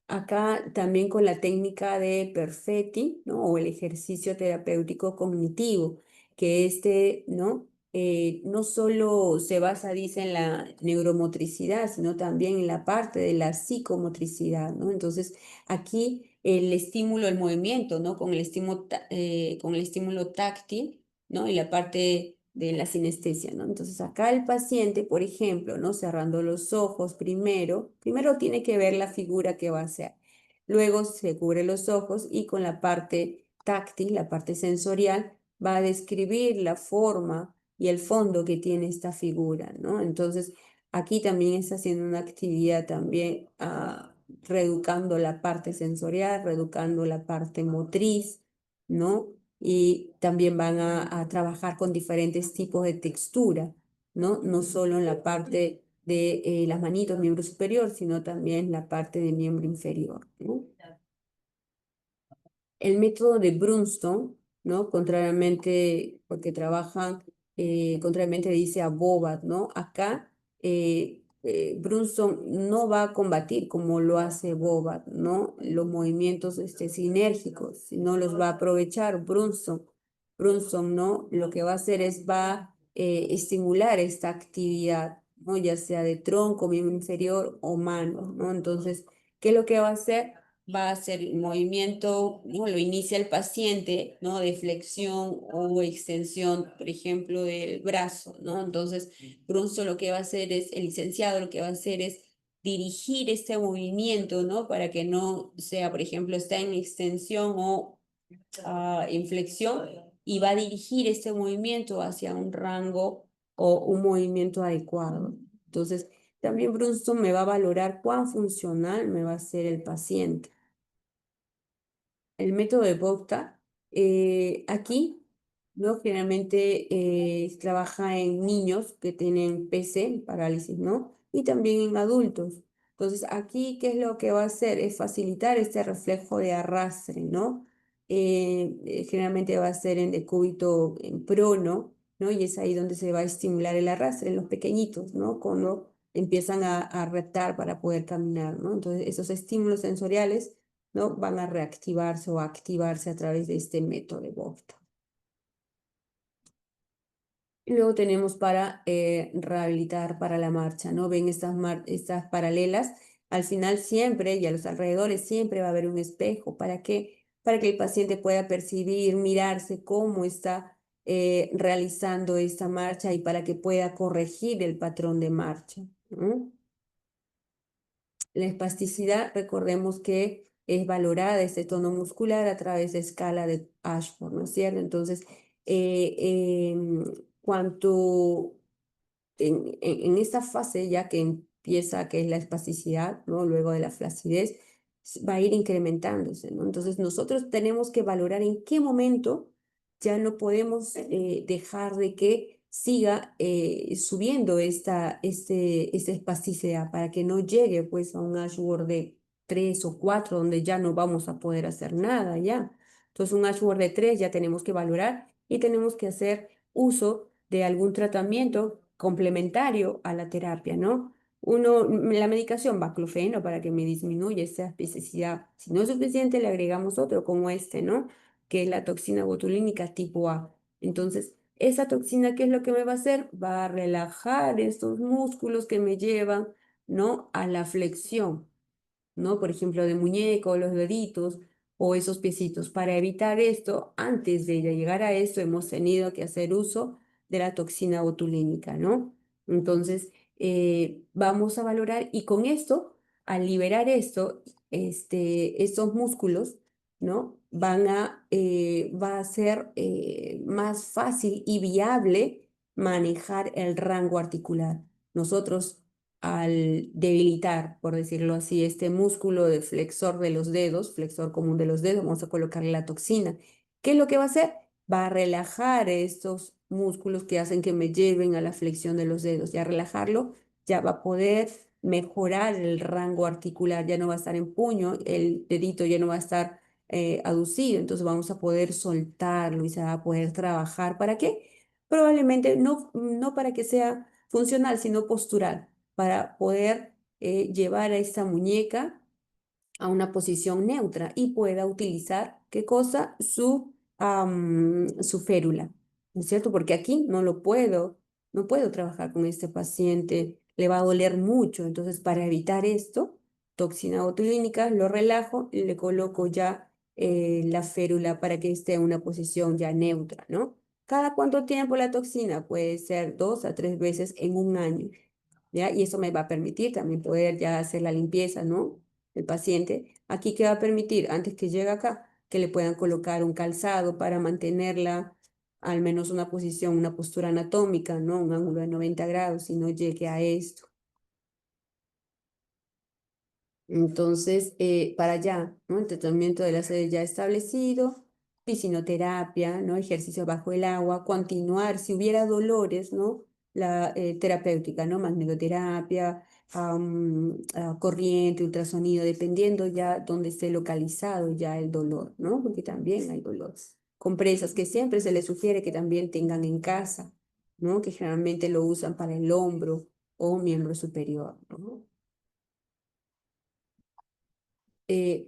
Acá también con la técnica de Perfetti, ¿no? O el ejercicio terapéutico cognitivo, que ¿no? No solo se basa, dice, en la neuromotricidad, sino también en la parte de la psicomotricidad, ¿no? Entonces, aquí el estímulo, el movimiento, ¿no? Con el estímulo táctil, ¿no? Y la parte de la sinestesia, ¿no? Entonces, acá el paciente, por ejemplo, ¿no? Cerrando los ojos primero tiene que ver la figura que va a hacer. Luego se cubre los ojos y con la parte táctil, la parte sensorial, va a describir la forma y el fondo que tiene esta figura, ¿no? Entonces, aquí también está haciendo una actividad también reeducando la parte sensorial, reeducando la parte motriz, ¿no? Y también van a trabajar con diferentes tipos de textura, ¿no? No solo en la parte de las manitos, miembro superior, sino también la parte de miembro inferior, ¿no? El método de Brunstone, ¿no? Contrariamente, porque trabajan, contrariamente dice a Bobat, ¿no? Acá Brunstone no va a combatir como lo hace Bobat, ¿no? Los movimientos sinérgicos, sino los va a aprovechar Brunstone. Brunstone, ¿no? Lo que va a hacer es va a estimular esta actividad, ¿no? Ya sea de tronco, miembro inferior o mano, ¿no? Entonces, ¿qué es lo que va a hacer? Va a hacer el movimiento, ¿no? Lo inicia el paciente, ¿no? De flexión o extensión, por ejemplo, del brazo, ¿no? Entonces, Brunson lo que va a hacer es, el licenciado lo que va a hacer es dirigir este movimiento, ¿no? Para que no sea, por ejemplo, está en extensión o en flexión y va a dirigir este movimiento hacia un rango o un movimiento adecuado. Entonces, también Brunson me va a valorar cuán funcional me va a ser el paciente. El método de Bokta, aquí, ¿no? Generalmente trabaja en niños que tienen PC, parálisis, ¿no? Y también en adultos. Entonces, aquí, ¿qué es lo que va a hacer? Es facilitar este reflejo de arrastre, ¿no? Generalmente va a ser en decúbito en prono, ¿no? Y es ahí donde se va a estimular el arrastre en los pequeñitos, ¿no? Cuando empiezan a reptar para poder caminar, ¿no? Entonces, esos estímulos sensoriales, ¿no? Van a reactivarse o activarse a través de este método de Bofta. Y luego tenemos para rehabilitar para la marcha, ¿no? Ven estas paralelas, al final siempre y a los alrededores siempre va a haber un espejo. ¿Para qué? Para que el paciente pueda percibir, mirarse cómo está realizando esta marcha y para que pueda corregir el patrón de marcha, ¿no? La espasticidad, recordemos que es valorada este tono muscular a través de escala de Ashford, ¿no es cierto? Entonces, eh, em, cuanto en esta fase ya que empieza, que es la espasticidad, ¿no? Luego de la flacidez, va a ir incrementándose, ¿no? Entonces nosotros tenemos que valorar en qué momento ya no podemos dejar de que siga subiendo esta espasticidad para que no llegue pues a un Ashworth de 3 o 4 donde ya no vamos a poder hacer nada ya. Entonces un Ashworth de 3 ya tenemos que valorar y tenemos que hacer uso de algún tratamiento complementario a la terapia, ¿no? La medicación baclofeno para que me disminuya esa especificidad. Si no es suficiente, le agregamos otro como este, ¿no? Que es la toxina botulínica tipo A. Entonces, esa toxina, ¿qué es lo que me va a hacer? Va a relajar estos músculos que me llevan, ¿no? A la flexión, ¿no? Por ejemplo, de muñeco, los deditos o esos piecitos. Para evitar esto, antes de llegar a esto, hemos tenido que hacer uso de la toxina botulínica, ¿no? Entonces, vamos a valorar y con esto, al liberar esto, estos músculos, ¿no? Va a ser más fácil y viable manejar el rango articular. Nosotros al debilitar, por decirlo así, este músculo de flexor de los dedos, flexor común de los dedos, vamos a colocarle la toxina. ¿Qué es lo que va a hacer? Va a relajar estos músculos que hacen que me lleven a la flexión de los dedos. Y al relajarlo, ya va a poder mejorar el rango articular, ya no va a estar en puño, el dedito ya no va a estar aducido, entonces vamos a poder soltarlo y se va a poder trabajar. ¿Para qué? Probablemente no para que sea funcional, sino postural para poder llevar a esta muñeca a una posición neutra y pueda utilizar, ¿qué cosa? Su férula, ¿no es cierto? Porque aquí no puedo trabajar con este paciente, le va a doler mucho. Entonces, para evitar esto, toxina botulínica, lo relajo y le coloco ya la férula para que esté en una posición ya neutra, ¿no? ¿Cada cuánto tiempo la toxina? Puede ser 2 a 3 veces en un año. ¿Ya? Y eso me va a permitir también poder ya hacer la limpieza, ¿no? El paciente. Aquí, ¿qué va a permitir? Antes que llegue acá, que le puedan colocar un calzado para mantenerla al menos una posición, una postura anatómica, ¿no? Un ángulo de 90 grados y no llegue a esto. Entonces, para allá, ¿no? El tratamiento de la sed ya establecido, piscinoterapia, ¿no? Ejercicio bajo el agua, continuar, si hubiera dolores, ¿no? La terapéutica, ¿no? Magnetoterapia, corriente, ultrasonido, dependiendo ya dónde esté localizado ya el dolor, ¿no? Porque también hay dolor. Compresas que siempre se les sugiere que también tengan en casa, ¿no? Que generalmente lo usan para el hombro o miembro superior, ¿no?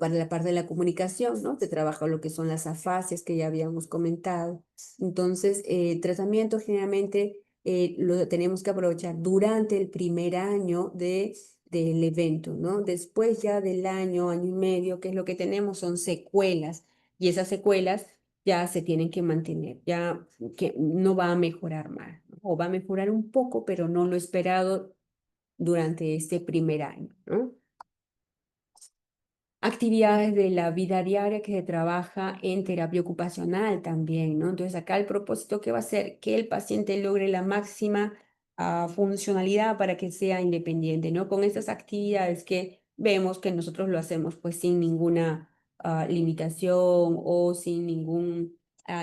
Para la parte de la comunicación, ¿no? Se trabaja lo que son las afasias que ya habíamos comentado. Entonces, tratamiento generalmente lo tenemos que aprovechar durante el primer año del evento, ¿no? Después ya del año, año y medio, que es lo que tenemos, son secuelas y esas secuelas ya se tienen que mantener, ya que no va a mejorar más, ¿no? O va a mejorar un poco, pero no lo esperado durante este primer año, ¿no? Actividades de la vida diaria que se trabaja en terapia ocupacional también, ¿no? Entonces acá el propósito que va a ser que el paciente logre la máxima funcionalidad para que sea independiente, ¿no? Con estas actividades que vemos que nosotros lo hacemos pues sin ninguna limitación o sin ningún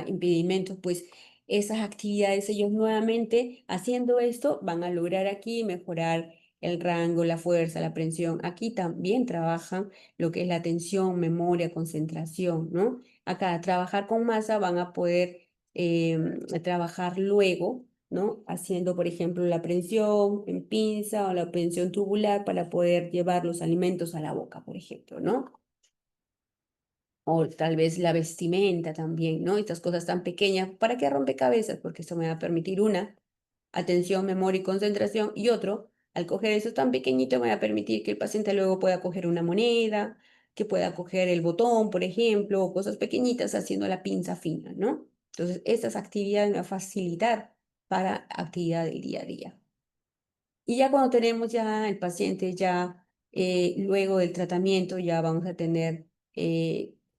impedimento, pues esas actividades ellos nuevamente haciendo esto van a lograr aquí mejorar el rango, la fuerza, la prensión. Aquí también trabajan lo que es la atención, memoria, concentración, ¿no? Acá trabajar con masa van a poder trabajar luego, ¿no? Haciendo, por ejemplo, la prensión en pinza o la prensión tubular para poder llevar los alimentos a la boca, por ejemplo, ¿no? O tal vez la vestimenta también, ¿no? Estas cosas tan pequeñas. ¿Para qué rompecabezas? Porque esto me va a permitir una atención, memoria y concentración, y otro, al coger eso tan pequeñito, me va a permitir que el paciente luego pueda coger una moneda, que pueda coger el botón, por ejemplo, o cosas pequeñitas haciendo la pinza fina, ¿no? Entonces, estas actividades me va a facilitar para actividad del día a día. Y ya cuando tenemos ya el paciente, ya luego del tratamiento, ya vamos a tener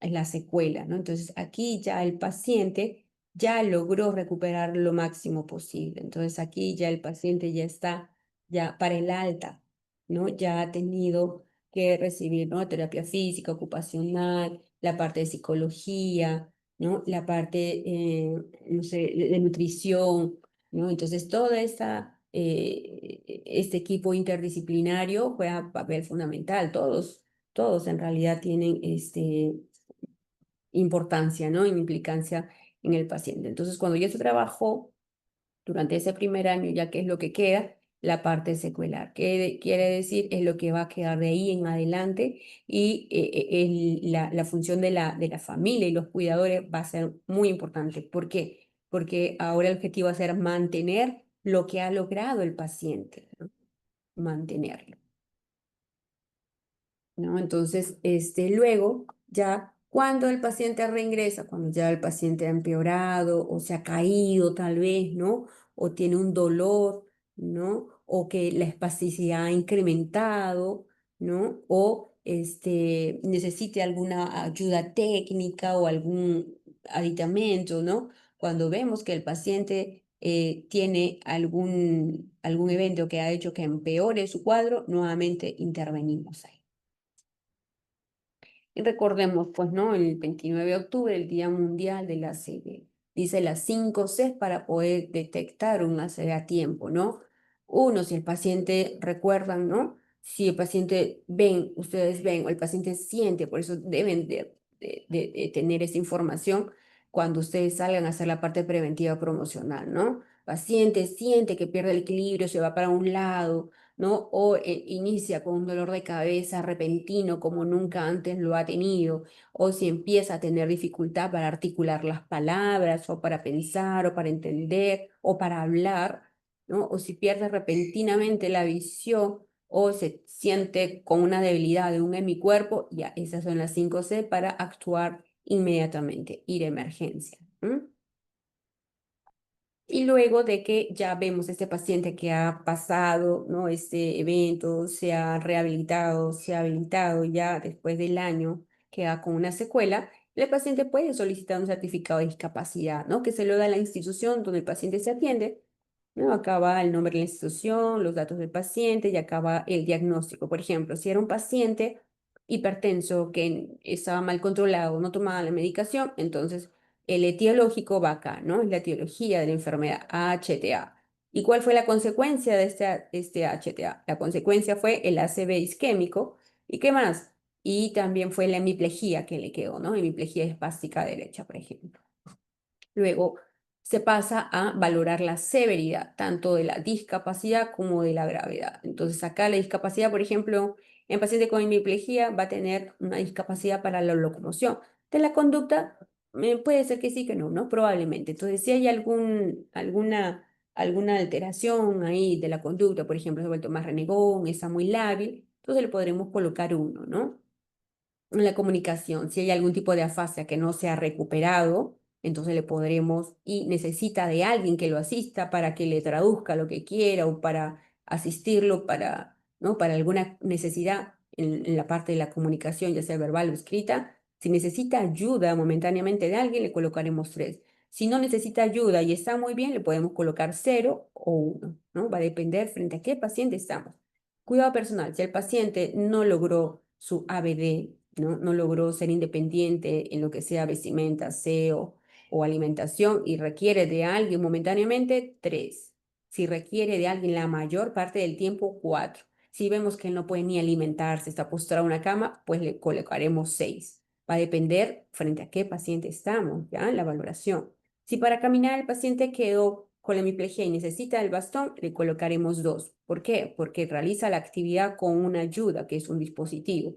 la secuela, ¿no? Entonces aquí ya el paciente ya logró recuperar lo máximo posible. Entonces aquí ya el paciente ya está ya para el alta, ¿no? Ya ha tenido que recibir, ¿no? Terapia física, ocupacional, la parte de psicología, ¿no? La parte, no sé, de nutrición, ¿no? Entonces, este equipo interdisciplinario juega un papel fundamental. Todos en realidad tienen importancia, ¿no? Implicancia en el paciente. Entonces, cuando ya se trabajó durante ese primer año, ya que es lo que queda, la parte secuelar. ¿Qué quiere decir? Es lo que va a quedar de ahí en adelante y la función de la familia y los cuidadores va a ser muy importante. ¿Por qué? Porque ahora el objetivo va a ser mantener lo que ha logrado el paciente, ¿no? Mantenerlo. ¿No? Entonces, luego, ya cuando el paciente reingresa, cuando ya el paciente ha empeorado o se ha caído tal vez, ¿no? O tiene un dolor, ¿no? O que la espasticidad ha incrementado, ¿no? O necesite alguna ayuda técnica o algún aditamento, ¿no? Cuando vemos que el paciente tiene algún evento que ha hecho que empeore su cuadro, nuevamente intervenimos ahí. Y recordemos, pues, ¿no? El 29 de octubre, el Día Mundial de la ACV. Dice las 5 Cs para poder detectar un ACV a tiempo, ¿no? Uno, si el paciente, recuerdan, ¿no? Si el paciente ven, ustedes ven, o el paciente siente, por eso deben de tener esa información cuando ustedes salgan a hacer la parte preventiva promocional, ¿no? Paciente siente que pierde el equilibrio, se va para un lado, ¿no? O inicia con un dolor de cabeza repentino como nunca antes lo ha tenido, o si empieza a tener dificultad para articular las palabras, o para pensar, o para entender, o para hablar, ¿no? O si pierde repentinamente la visión, o se siente con una debilidad de un hemicuerpo, ya esas son las 5 C para actuar inmediatamente, ir a emergencia. Y luego de que ya vemos este paciente que ha pasado, ¿no? Este evento, se ha rehabilitado, se ha habilitado ya después del año, queda con una secuela, el paciente puede solicitar un certificado de discapacidad, ¿no? Que se lo da la institución donde el paciente se atiende, ¿no? Acá va el nombre de la institución, los datos del paciente y acá va el diagnóstico. Por ejemplo, si era un paciente hipertenso que estaba mal controlado, no tomaba la medicación, entonces el etiológico va acá, ¿no? Es la etiología de la enfermedad HTA. ¿Y cuál fue la consecuencia de este HTA? La consecuencia fue el ACV isquémico. ¿Y qué más? Y también fue la hemiplegia que le quedó, ¿no? Hemiplegia espástica derecha, por ejemplo. Luego se pasa a valorar la severidad, tanto de la discapacidad como de la gravedad. Entonces, acá la discapacidad, por ejemplo, en paciente con hemiplegia va a tener una discapacidad para la locomoción. De la conducta, puede ser que sí, que no, ¿no? Probablemente. Entonces, si hay alguna alteración ahí de la conducta, por ejemplo, se ha vuelto más renegón, está muy lábil, entonces le podremos colocar uno, ¿no? En la comunicación, si hay algún tipo de afasia que no se ha recuperado, entonces le podremos y necesita de alguien que lo asista para que le traduzca lo que quiera o para asistirlo para, ¿no? Para alguna necesidad en la parte de la comunicación, ya sea verbal o escrita. Si necesita ayuda momentáneamente de alguien, le colocaremos 3. Si no necesita ayuda y está muy bien, le podemos colocar 0 o 1, ¿no? Va a depender frente a qué paciente estamos. Cuidado personal, si el paciente no logró su ABD, ¿no? Logró ser independiente en lo que sea vestimenta, aseo o alimentación y requiere de alguien momentáneamente, 3. Si requiere de alguien la mayor parte del tiempo, 4. Si vemos que él no puede ni alimentarse, está postrado en una cama, pues le colocaremos 6. Va a depender frente a qué paciente estamos, ¿ya? La valoración. Si para caminar el paciente quedó con la hemiplegia y necesita el bastón, le colocaremos 2. ¿Por qué? Porque realiza la actividad con una ayuda, que es un dispositivo.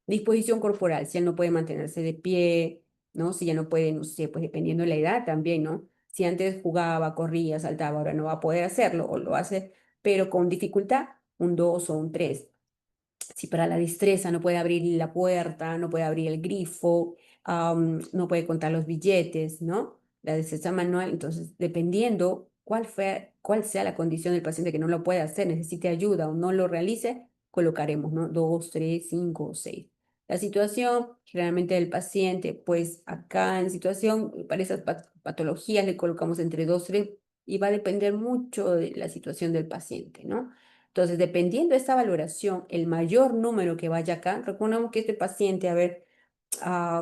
Disposición corporal, si él no puede mantenerse de pie, ¿no? Si ya no puede, no sé, pues dependiendo de la edad también, ¿no? Si antes jugaba, corría, saltaba, ahora no va a poder hacerlo o lo hace, pero con dificultad, un 2 o un 3. Si para la destreza no puede abrir la puerta, no puede abrir el grifo, no puede contar los billetes, ¿no? la de cesar manual, entonces dependiendo cuál sea la condición del paciente que no lo puede hacer, necesite ayuda o no lo realice, colocaremos, ¿no? 2, 3, 5 o 6. La situación generalmente del paciente, pues acá en situación, para esas patologías le colocamos entre 2, 3 y va a depender mucho de la situación del paciente, ¿no? Entonces, dependiendo de esta valoración, el mayor número que vaya acá, recordemos que este paciente, a ver,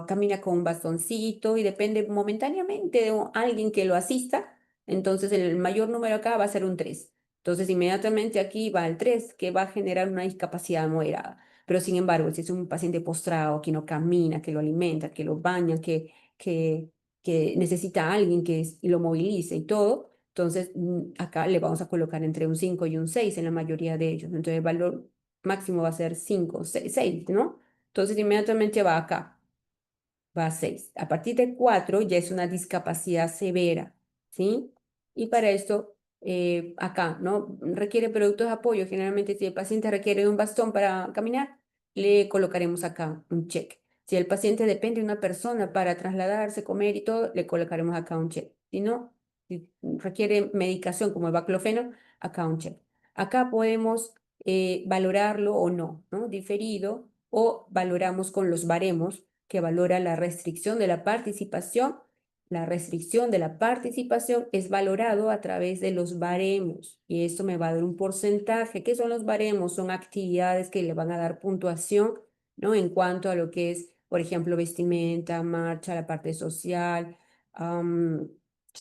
camina con un bastoncito y depende momentáneamente de alguien que lo asista, entonces el mayor número acá va a ser un 3. Entonces inmediatamente aquí va el 3 que va a generar una discapacidad moderada. Pero sin embargo, si es un paciente postrado, que no camina, que lo alimenta, que lo baña, que, que necesita a alguien lo movilice y todo, entonces acá le vamos a colocar entre un 5 y un 6 en la mayoría de ellos. Entonces el valor máximo va a ser 5, 6, 6, ¿no? Entonces inmediatamente va acá va a 6. A partir de 4 ya es una discapacidad severa, ¿sí? Y para esto, acá, ¿no? Requiere productos de apoyo. Generalmente, si el paciente requiere un bastón para caminar, le colocaremos acá un check. Si el paciente depende de una persona para trasladarse, comer y todo, le colocaremos acá un check. Si no, si requiere medicación como el baclofeno, acá un check. Acá podemos valorarlo o no, ¿no? Diferido o valoramos con los baremos que valora la restricción de la participación. La restricción de la participación es valorado a través de los baremos y esto me va a dar un porcentaje. ¿Qué son los baremos? Son actividades que le van a dar puntuación, ¿no? En cuanto a lo que es, por ejemplo, vestimenta, marcha, la parte social, am,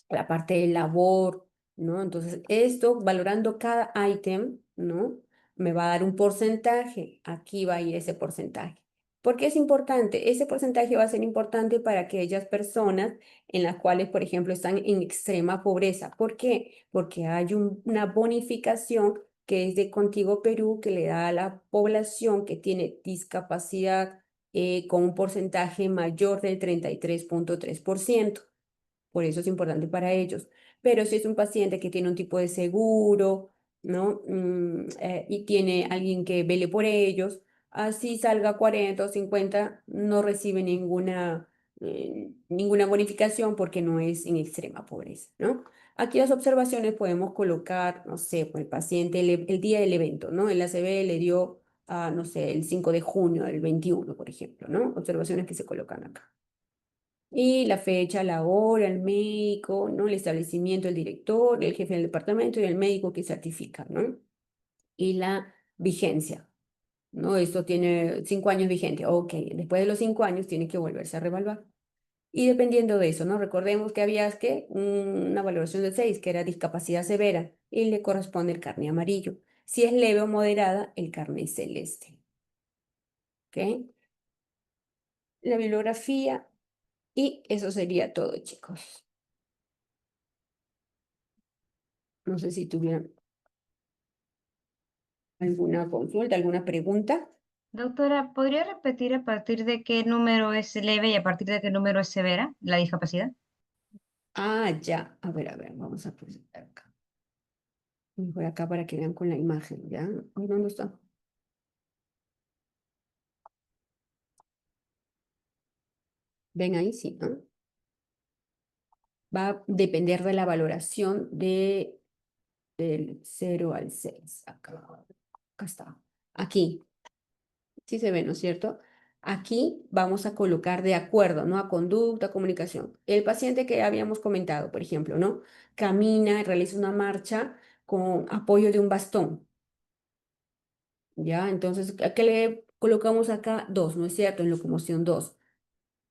la parte de labor, ¿no? Entonces, esto valorando cada ítem, ¿no? Me va a dar un porcentaje. Aquí va a ir ese porcentaje. ¿Por qué es importante? Ese porcentaje va a ser importante para aquellas personas en las cuales, por ejemplo, están en extrema pobreza. ¿Por qué? Porque hay una bonificación que es de Contigo Perú que le da a la población que tiene discapacidad con un porcentaje mayor del 33,3%. Por eso es importante para ellos. Pero si es un paciente que tiene un tipo de seguro, ¿no? Y tiene alguien que vele por ellos, así salga 40 o 50, no recibe ninguna bonificación porque no es en extrema pobreza, ¿no? Aquí las observaciones podemos colocar, no sé, por el paciente el día del evento, ¿no? El ACV le dio, no sé, el 5 de junio del 21, por ejemplo, ¿no? Observaciones que se colocan acá. Y la fecha, la hora, el médico, ¿no? El establecimiento, el director, el jefe del departamento y el médico que certifica, ¿no? Y la vigencia, ¿no? Esto tiene 5 años vigente. Ok, después de los 5 años tiene que volverse a revaluar. Y dependiendo de eso, ¿no? Recordemos que había que una valoración de 6 que era discapacidad severa, y le corresponde el carné amarillo. Si es leve o moderada, el carné celeste. ¿Ok? La bibliografía, y eso sería todo, chicos. No sé si tuvieran ¿alguna consulta, alguna pregunta?
Doctora, ¿podría repetir a partir de qué número es leve y a partir de qué número es severa la discapacidad?
Ya. A ver, vamos a presentar acá. Mejor acá para que vean con la imagen, ¿ya? Ay, ¿dónde está? Ven ahí, sí, ¿no? Va a depender de la valoración del 0 al 6. Acá está. Aquí, sí se ve, ¿no es cierto? Aquí vamos a colocar de acuerdo, ¿no? A conducta, comunicación. El paciente que habíamos comentado, por ejemplo, ¿no? Camina, realiza una marcha con apoyo de un bastón. ¿Ya? Entonces, ¿a qué le colocamos acá? 2, ¿no es cierto? En locomoción 2.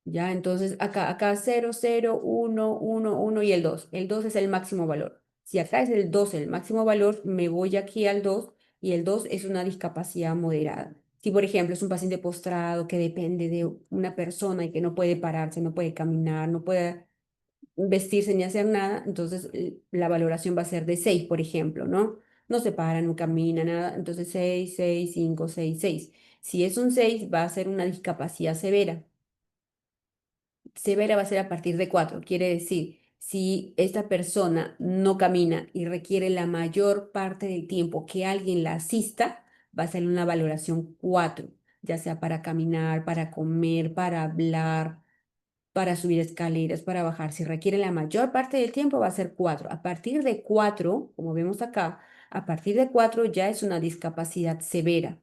¿Ya? Entonces, acá 0, 0, 1, 1, 1 y el 2. El 2 es el máximo valor. Si acá es el 2 el máximo valor, me voy aquí al 2 y el 2 es una discapacidad moderada. Si, por ejemplo, es un paciente postrado que depende de una persona y que no puede pararse, no puede caminar, no puede vestirse ni hacer nada, entonces la valoración va a ser de 6 por ejemplo, ¿no? No se para, no camina, nada, entonces 6 6 5 6 6. Si es un 6 va a ser una discapacidad severa. Severa va a ser a partir de 4, quiere decir, si esta persona no camina y requiere la mayor parte del tiempo que alguien la asista, va a ser una valoración 4, ya sea para caminar, para comer, para hablar, para subir escaleras, para bajar. Si requiere la mayor parte del tiempo, va a ser 4. A partir de 4, como vemos acá, a partir de 4 ya es una discapacidad severa.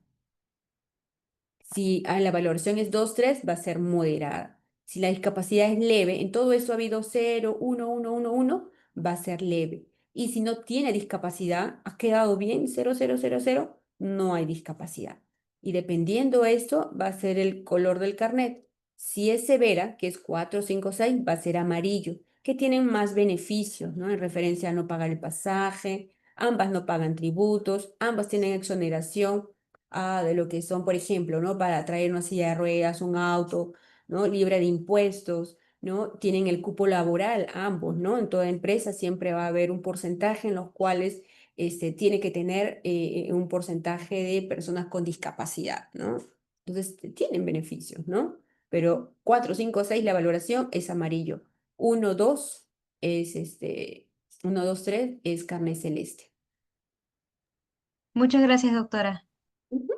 Si la valoración es 2, 3, va a ser moderada. Si la discapacidad es leve, en todo eso ha habido 0, 1, 1, 1, 1, va a ser leve. Y si no tiene discapacidad, ha quedado bien, 0, 0, 0, 0, no hay discapacidad. Y dependiendo esto, va a ser el color del carnet. Si es severa, que es 4, 5, 6, va a ser amarillo, que tienen más beneficios, ¿no? En referencia a no pagar el pasaje, ambas no pagan tributos, ambas tienen exoneración de lo que son, por ejemplo, ¿no? Para traer una silla de ruedas, un auto, ¿no? Libre de impuestos, ¿no? Tienen el cupo laboral ambos, ¿no? En toda empresa siempre va a haber un porcentaje en los cuales tiene que tener un porcentaje de personas con discapacidad, ¿no? Entonces, tienen beneficios, ¿no? Pero 4, 5, 6, la valoración es amarillo. 1, 2 es 1, 2, 3 es carne celeste.
Muchas gracias, doctora.
Ujú.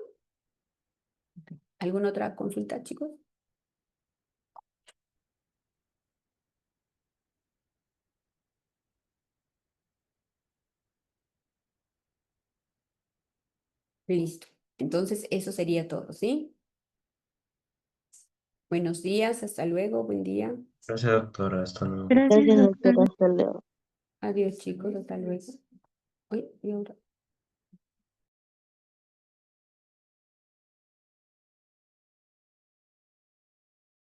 ¿Alguna otra consulta, chicos? Listo. Entonces, eso sería todo, ¿sí? Buenos días, hasta luego, buen día.
Gracias, doctora. Hasta luego.
Gracias,
Gracias,
doctora.
doctora. Hasta luego.
Adiós, chicos, hasta luego. Uy, y ahora.